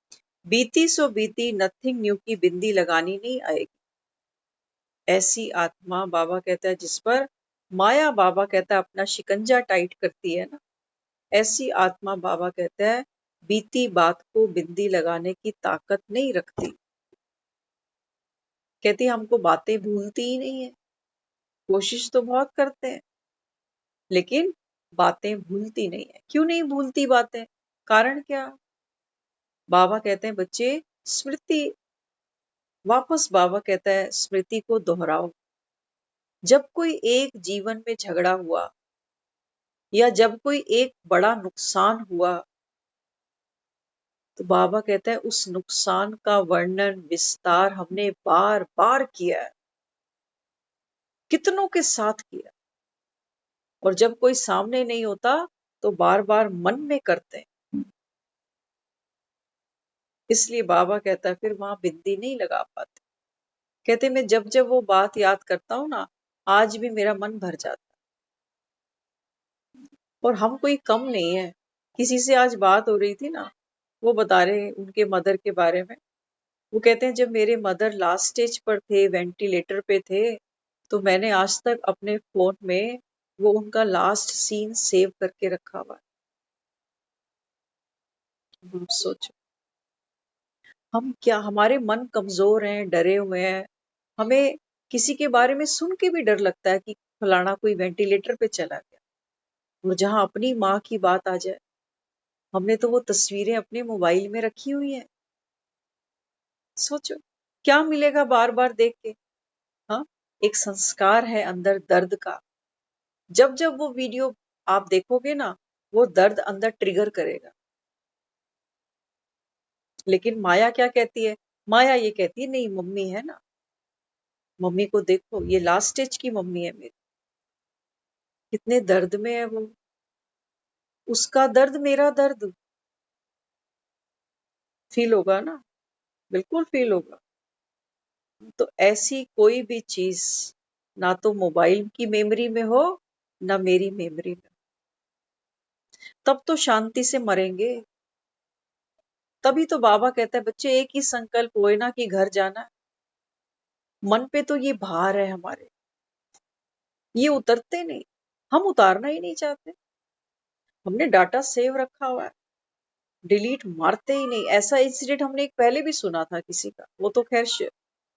बीती सो बीती नथिंग न्यू की बिंदी लगानी नहीं आएगी। ऐसी आत्मा बाबा कहता है जिस पर माया बाबा कहता है अपना शिकंजा टाइट करती है ना, ऐसी आत्मा बाबा कहता है बीती बात को बिंदी लगाने की ताकत नहीं रखती। कहती हमको बातें भूलती ही नहीं है, कोशिश तो बहुत करते हैं लेकिन बातें भूलती नहीं है। क्यों नहीं भूलती बातें, कारण क्या। बाबा कहते हैं बच्चे स्मृति, वापस बाबा कहता है स्मृति को दोहराओ। जब कोई एक जीवन में झगड़ा हुआ या जब कोई एक बड़ा नुकसान हुआ तो बाबा कहता है उस नुकसान का वर्णन विस्तार हमने बार बार किया है, कितनों के साथ किया, और जब कोई सामने नहीं होता तो बार बार मन में करते हैं। इसलिए बाबा कहता है फिर वहां बिंदी नहीं लगा पाते। कहते मैं जब जब वो बात याद करता हूं ना, आज भी मेरा मन भर जाता है। और हम कोई कम नहीं है। किसी से आज बात हो रही थी ना, वो बता रहे उनके मदर के बारे में। वो कहते हैं जब मेरे मदर लास्ट स्टेज पर थे, वेंटिलेटर पे थे, तो मैंने आज तक अपने फोन में वो उनका लास्ट सीन सेव करके रखा हुआ है। आप सोचो हम क्या, हमारे मन कमजोर हैं, डरे हुए हैं। हमें किसी के बारे में सुन के भी डर लगता है कि फलाना कोई वेंटिलेटर पे चला गया, और जहां अपनी माँ की बात आ जाए, हमने तो वो तस्वीरें अपने मोबाइल में रखी हुई हैं। सोचो क्या मिलेगा बार बार देख के। हाँ, एक संस्कार है अंदर दर्द का। जब जब वो वीडियो आप देखोगे ना, वो दर्द अंदर ट्रिगर करेगा। लेकिन माया क्या कहती है, माया ये कहती है नहीं मम्मी है ना, मम्मी को देखो ये लास्ट स्टेज की मम्मी है मेरी, कितने दर्द में है वो, उसका दर्द मेरा दर्द फील होगा ना, बिल्कुल फील होगा। तो ऐसी कोई भी चीज ना तो मोबाइल की मेमोरी में हो ना मेरी मेमोरी में, तब तो शांति से मरेंगे। तभी तो बाबा कहता है बच्चे एक ही संकल्प होए ना कि घर जाना है। मन पे तो ये भार है हमारे, ये उतरते नहीं, हम उतारना ही नहीं चाहते। हमने डाटा सेव रखा हुआ है, डिलीट मारते ही नहीं। ऐसा इंसिडेंट हमने एक पहले भी सुना था किसी का, वो तो खैर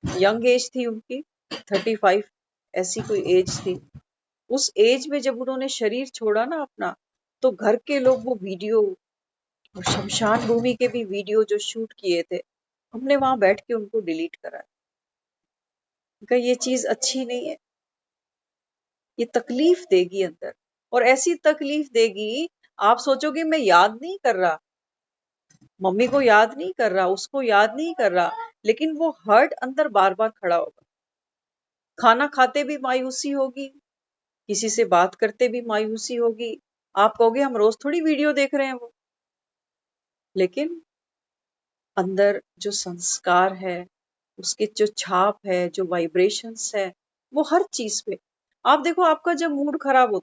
यंग एज थी उनकी, 35 ऐसी कोई एज थी। उस एज में जब उन्होंने शरीर छोड़ा ना अपना, तो घर के लोग वो वीडियो और शमशान भूमि के भी वीडियो जो शूट किए थे, हमने वहां बैठ के उनको डिलीट कराया। ये चीज अच्छी नहीं है, ये तकलीफ देगी अंदर, और ऐसी तकलीफ देगी आप सोचोगे मैं याद नहीं कर रहा, मम्मी को याद नहीं कर रहा, उसको याद नहीं कर रहा, लेकिन वो हर्ट अंदर बार बार खड़ा होगा। खाना खाते भी मायूसी होगी, किसी से बात करते भी मायूसी होगी। आप कहोगे हम रोज थोड़ी वीडियो देख रहे हैं वो, लेकिन अंदर जो संस्कार है, उसके जो छाप है, जो वाइब्रेशंस है, वो हर चीज पे। आप देखो आपका जब मूड खराब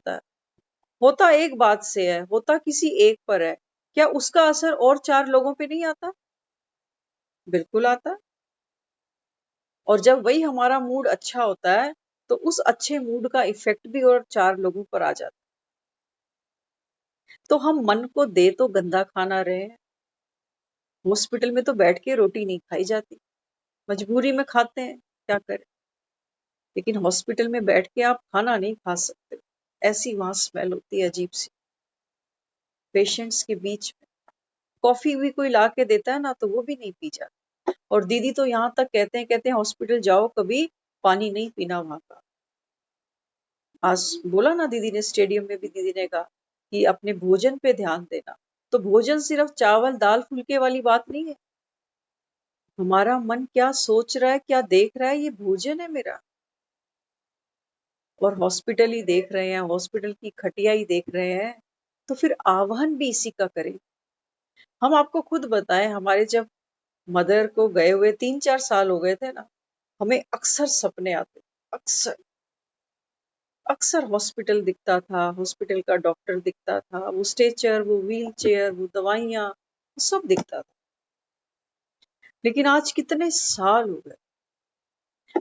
होता एक बात से है, होता किसी एक पर है, क्या उसका असर और 4 लोगों पे नहीं आता। बिल्कुल आता। और जब वही हमारा मूड अच्छा होता है तो उस अच्छे मूड का इफेक्ट भी और 4 लोगों पर आ जाता है। तो हम मन को दे तो गंदा खाना रहे हैं, हॉस्पिटल में तो बैठ के रोटी नहीं खाई जाती, मजबूरी में खाते हैं, क्या करें। लेकिन हॉस्पिटल में बैठ के आप खाना नहीं खा सकते, ऐसी वहां स्मेल होती है अजीब सी पेशेंट्स के बीच में। कॉफी भी कोई ला के देता है ना तो वो भी नहीं पी जाती। और दीदी तो यहाँ तक कहते हैं हॉस्पिटल जाओ कभी पानी नहीं पीना वहां का। आज बोला ना दीदी ने, स्टेडियम में भी दीदी ने कहा कि अपने भोजन पे ध्यान देना। तो भोजन सिर्फ चावल दाल फुल्के वाली बात नहीं है। हमारा मन क्या सोच रहा है, क्या देख रहा है, ये भोजन है मेरा। और हॉस्पिटल ही देख रहे हैं, हॉस्पिटल की खटिया ही देख रहे हैं, तो फिर आह्वान भी इसी का करें। हम आपको खुद बताएं, हमारे जब मदर को गए हुए 3-4 साल हो गए थे ना, हमें अक्सर सपने आते, अक्सर अक्सर हॉस्पिटल दिखता था, हॉस्पिटल का डॉक्टर दिखता था, वो स्ट्रेचर, वो व्हील चेयर, वो दवाइयां, सब दिखता था। लेकिन आज कितने साल हो गए,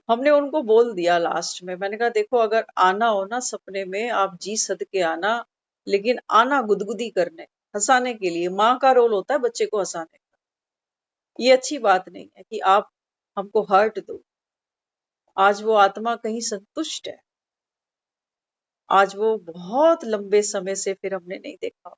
हमने उनको बोल दिया लास्ट में, मैंने कहा देखो अगर आना हो ना सपने में, आप जी सद के आना, लेकिन आना गुदगुदी करने, हंसाने के लिए। माँ का रोल होता है बच्चे को हंसाने का। ये अच्छी बात नहीं है कि आप हमको हर्ट दो। आज वो आत्मा कहीं संतुष्ट है, आज वो बहुत लंबे समय से फिर हमने नहीं देखा।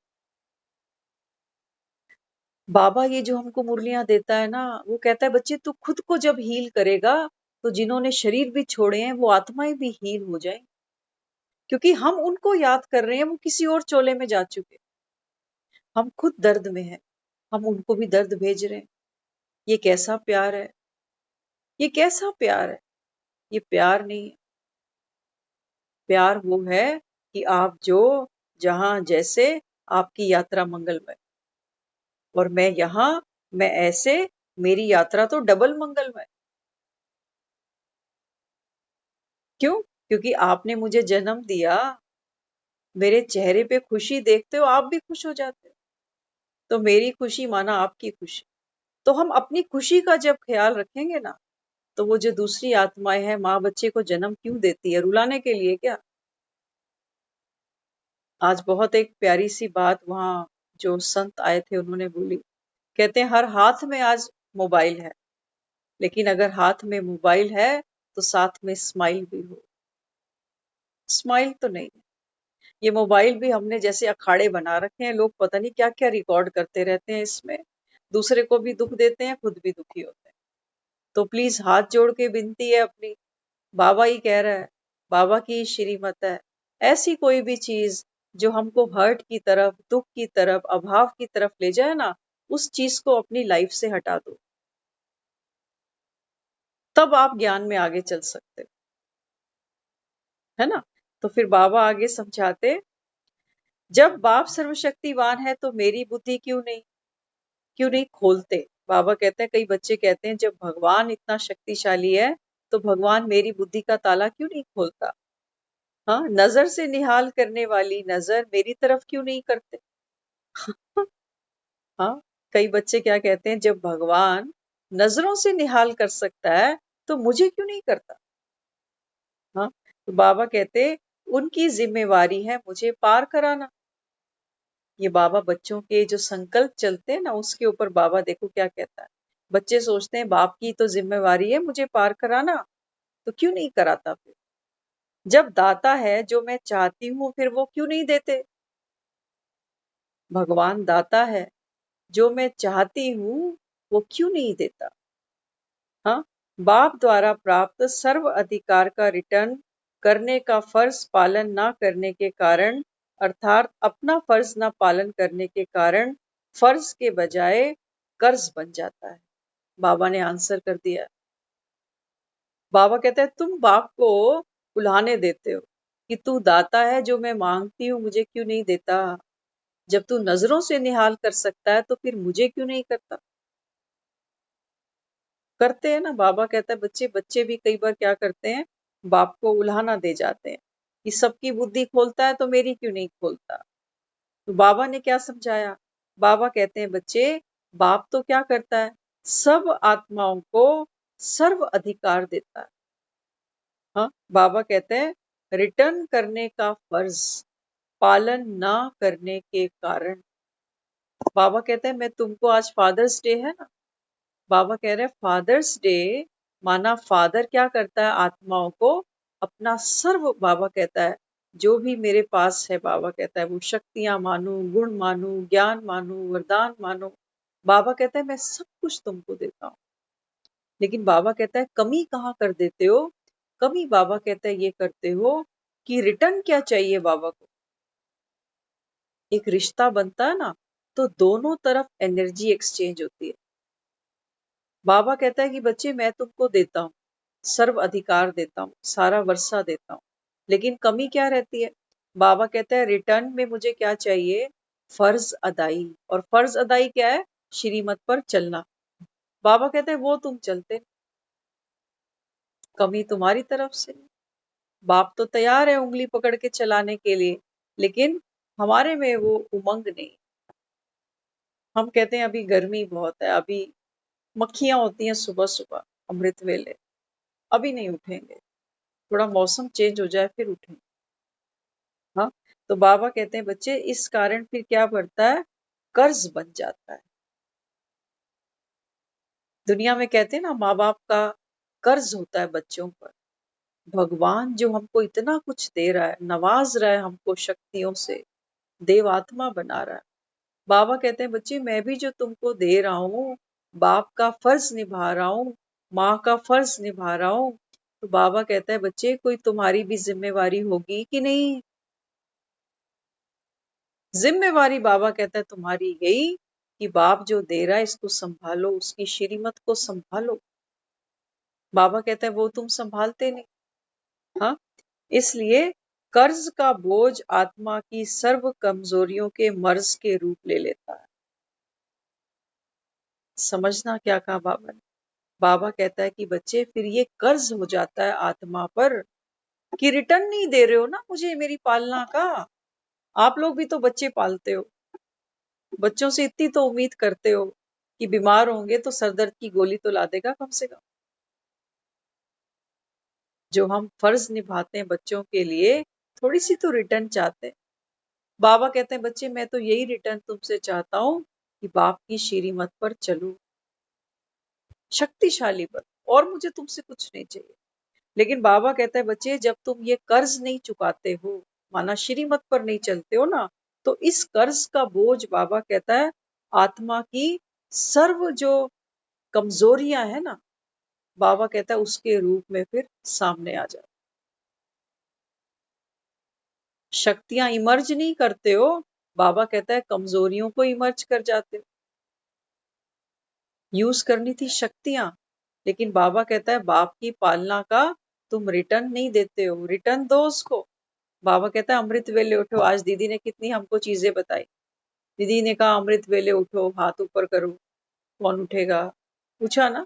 बाबा ये जो हमको मुरलियां देता है ना, वो कहता है बच्चे तू खुद को जब हील करेगा तो जिन्होंने शरीर भी छोड़े हैं वो आत्माएं भी हील हो जाएं। क्योंकि हम उनको याद कर रहे हैं, वो किसी और चोले में जा चुके। हम खुद दर्द में हैं, हम उनको भी दर्द भेज रहे हैं। ये कैसा प्यार है, ये कैसा प्यार है। ये प्यार नहीं है। प्यार वो है कि आप जो जहां जैसे, आपकी यात्रा मंगलमय। और मैं यहाँ, मैं ऐसे, मेरी यात्रा तो डबल मंगलमय। क्यों? क्योंकि आपने मुझे जन्म दिया, मेरे चेहरे पे खुशी देखते हो, आप भी खुश हो जाते हो। तो मेरी खुशी माना आपकी खुशी। तो हम अपनी खुशी का जब ख्याल रखेंगे ना, तो वो जो दूसरी आत्माएं हैं, माँ बच्चे को जन्म क्यों देती है, रुलाने के लिए क्या? आज बहुत एक प्यारी सी बात वहां जो संत आए थे उन्होंने बोली। कहते हैं हर हाथ में आज मोबाइल है, लेकिन अगर हाथ में मोबाइल है तो साथ में स्माइल भी हो। स्माइल तो नहीं। ये मोबाइल भी हमने जैसे अखाड़े बना रखे हैं, लोग पता नहीं क्या क्या रिकॉर्ड करते रहते हैं इसमें, दूसरे को भी दुख देते हैं, खुद भी दुखी होते हैं। तो प्लीज हाथ जोड़ के विनती है अपनी, बाबा ही कह रहा है, बाबा की श्रीमत है, ऐसी कोई भी चीज जो हमको हर्ट की तरफ, दुख की तरफ, अभाव की तरफ ले जाए ना, उस चीज को अपनी लाइफ से हटा दो। तब आप ज्ञान में आगे चल सकते, है ना। तो फिर बाबा आगे समझाते, जब बाप सर्वशक्तिवान है तो मेरी बुद्धि क्यों नहीं खोलते। बाबा कहते हैं, कई बच्चे कहते हैं जब भगवान इतना शक्तिशाली है तो भगवान मेरी बुद्धि का ताला क्यों नहीं खोलता। हाँ, नजर से निहाल करने वाली नजर मेरी तरफ क्यों नहीं करते। हाँ, कई बच्चे क्या कहते हैं, जब भगवान नजरों से निहाल कर सकता है तो मुझे क्यों नहीं करता। हाँ, तो बाबा कहते, उनकी जिम्मेवारी है मुझे पार कराना। ये बाबा बच्चों के जो संकल्प चलते हैं ना, उसके ऊपर बाबा देखो क्या कहता है। बच्चे सोचते हैं बाप की तो जिम्मेवारी है मुझे पार कराना, तो क्यों नहीं कराता फिर। जब दाता है जो मैं चाहती हूँ, फिर वो क्यों नहीं देते। भगवान दाता है, जो मैं चाहती हूँ वो क्यों नहीं देता। हाँ, बाप द्वारा प्राप्त सर्व अधिकार का रिटर्न करने का फर्ज पालन ना करने के कारण, अर्थात अपना फर्ज ना पालन करने के कारण, फर्ज के बजाय कर्ज बन जाता है। बाबा ने आंसर कर दिया। बाबा कहते हैं तुम बाप को उल्हाने देते हो कि तू दाता है, जो मैं मांगती हूँ मुझे क्यों नहीं देता। जब तू नजरों से निहाल कर सकता है तो फिर मुझे क्यों नहीं करता। करते हैं ना, बाबा कहता है बच्चे बच्चे भी कई बार क्या करते हैं, बाप को उल्हाना दे जाते हैं कि सबकी बुद्धि खोलता है तो मेरी क्यों नहीं खोलता। तो बाबा ने क्या समझाया। बाबा कहते हैं बच्चे, बाप तो क्या करता है, सब आत्माओं को सर्व अधिकार देता है। हाँ, बाबा कहते हैं रिटर्न करने का फर्ज पालन ना करने के कारण। बाबा कहते हैं मैं तुमको, आज फादर्स डे है ना, बाबा कह रहे हैं फादर्स डे माना फादर क्या करता है, आत्माओं को अपना सर्व बाबा कहता है जो भी मेरे पास है, बाबा कहता है वो शक्तियां मानो, गुण मानो, ज्ञान मानो, वरदान मानो, बाबा कहता है मैं सब कुछ तुमको देता हूँ। लेकिन बाबा कहता है कमी कहाँ कर देते हो? कमी बाबा कहता है ये करते हो कि रिटर्न क्या चाहिए बाबा को। एक रिश्ता बनता है ना, तो दोनों तरफ एनर्जी एक्सचेंज होती है। बाबा कहता है कि बच्चे मैं तुमको देता हूँ, सर्व अधिकार देता हूँ, सारा वर्षा देता हूँ, लेकिन कमी क्या रहती है? बाबा कहता है रिटर्न में मुझे क्या चाहिए? फर्ज अदाई। और फर्ज अदाई क्या है? श्रीमत पर चलना। बाबा कहते हैं वो तुम चलते नहीं। कमी तुम्हारी तरफ से। बाप तो तैयार है उंगली पकड़ के चलाने के लिए, लेकिन हमारे में वो उमंग नहीं। हम कहते हैं अभी गर्मी बहुत है, अभी मक्खियां होती हैं सुबह सुबह अमृत वेले, अभी नहीं उठेंगे, थोड़ा मौसम चेंज हो जाए फिर उठेंगे। हाँ, तो बाबा कहते हैं बच्चे इस कारण फिर क्या बढ़ता है? कर्ज बन जाता है। दुनिया में कहते हैं ना माँ बाप का कर्ज होता है बच्चों पर। भगवान जो हमको इतना कुछ दे रहा है, नवाज रहा है हमको शक्तियों से, देवात्मा बना रहा है। बाबा कहते हैं बच्चे मैं भी जो तुमको दे रहा हूँ, बाप का फर्ज निभा रहा हूँ, माँ का फर्ज निभा रहा हूँ। तो बाबा कहता है बच्चे कोई तुम्हारी भी जिम्मेवारी होगी कि नहीं? जिम्मेवारी बाबा कहता है तुम्हारी यही कि बाप जो दे रहा है इसको संभालो, उसकी श्रीमत को संभालो। बाबा कहता है वो तुम संभालते नहीं। हाँ, इसलिए कर्ज का बोझ आत्मा की सर्व कमजोरियों के मर्ज के रूप ले लेता है। समझना क्या कहा बाबा ने? बाबा कहता है कि बच्चे फिर ये कर्ज हो जाता है आत्मा पर कि रिटर्न नहीं दे रहे हो ना मुझे मेरी पालना का। आप लोग भी तो बच्चे पालते हो, बच्चों से इतनी तो उम्मीद करते हो कि बीमार होंगे तो सरदर्द की गोली तो ला देगा कम से कम। जो हम फर्ज निभाते हैं बच्चों के लिए, थोड़ी सी तो रिटर्न चाहते हैं। बाबा कहते हैं बच्चे मैं तो यही रिटर्न तुमसे चाहता हूँ कि बाप की श्रीमत पर चलो, शक्तिशाली बनो, और मुझे तुमसे कुछ नहीं चाहिए। लेकिन बाबा कहता है बच्चे जब तुम ये कर्ज नहीं चुकाते हो, माना श्रीमत पर नहीं चलते हो ना, तो इस कर्ज का बोझ बाबा कहता है आत्मा की सर्व जो कमजोरियां है ना, बाबा कहता है उसके रूप में फिर सामने आ जाए। शक्तियां इमर्ज नहीं करते हो, बाबा कहता है कमजोरियों को इमर्ज कर जाते हो। यूज करनी थी शक्तियां, लेकिन बाबा कहता है बाप की पालना का तुम रिटर्न नहीं देते हो, रिटर्न दो उसको। बाबा कहता है अमृत वेले उठो। आज दीदी ने कितनी हमको चीजें बताई। दीदी ने कहा अमृत वेले उठो, हाथ ऊपर करो। कौन उठेगा? पूछा ना,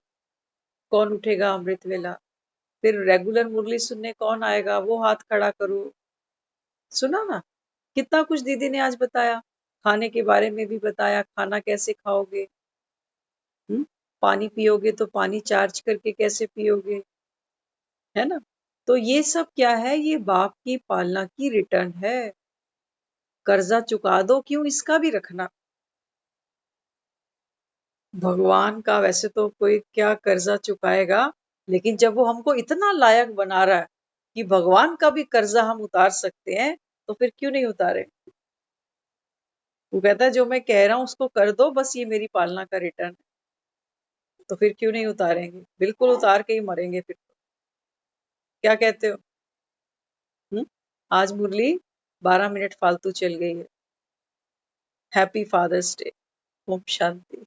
कौन उठेगा अमृत वेला? फिर रेगुलर मुरली सुनने कौन आएगा? वो हाथ खड़ा करो। सुना ना, कितना कुछ दीदी ने आज बताया। खाने के बारे में भी बताया, खाना कैसे खाओगे, पानी पियोगे तो पानी चार्ज करके कैसे पियोगे, है ना? तो ये सब क्या है? ये बाप की पालना की रिटर्न है। कर्जा चुका दो, क्यों इसका भी रखना। भगवान का वैसे तो कोई क्या कर्जा चुकाएगा, लेकिन जब वो हमको इतना लायक बना रहा है कि भगवान का भी कर्जा हम उतार सकते हैं, तो फिर क्यों नहीं उतारे? वो कहता है जो मैं कह रहा हूं उसको कर दो, बस ये मेरी पालना का रिटर्न है। तो फिर क्यों नहीं उतारेंगे? बिल्कुल उतार के ही मरेंगे फिर तो। क्या कहते हो? हम्म? आज मुरली 12 मिनट फालतू चल गई है। Happy father's day. ओम शांति।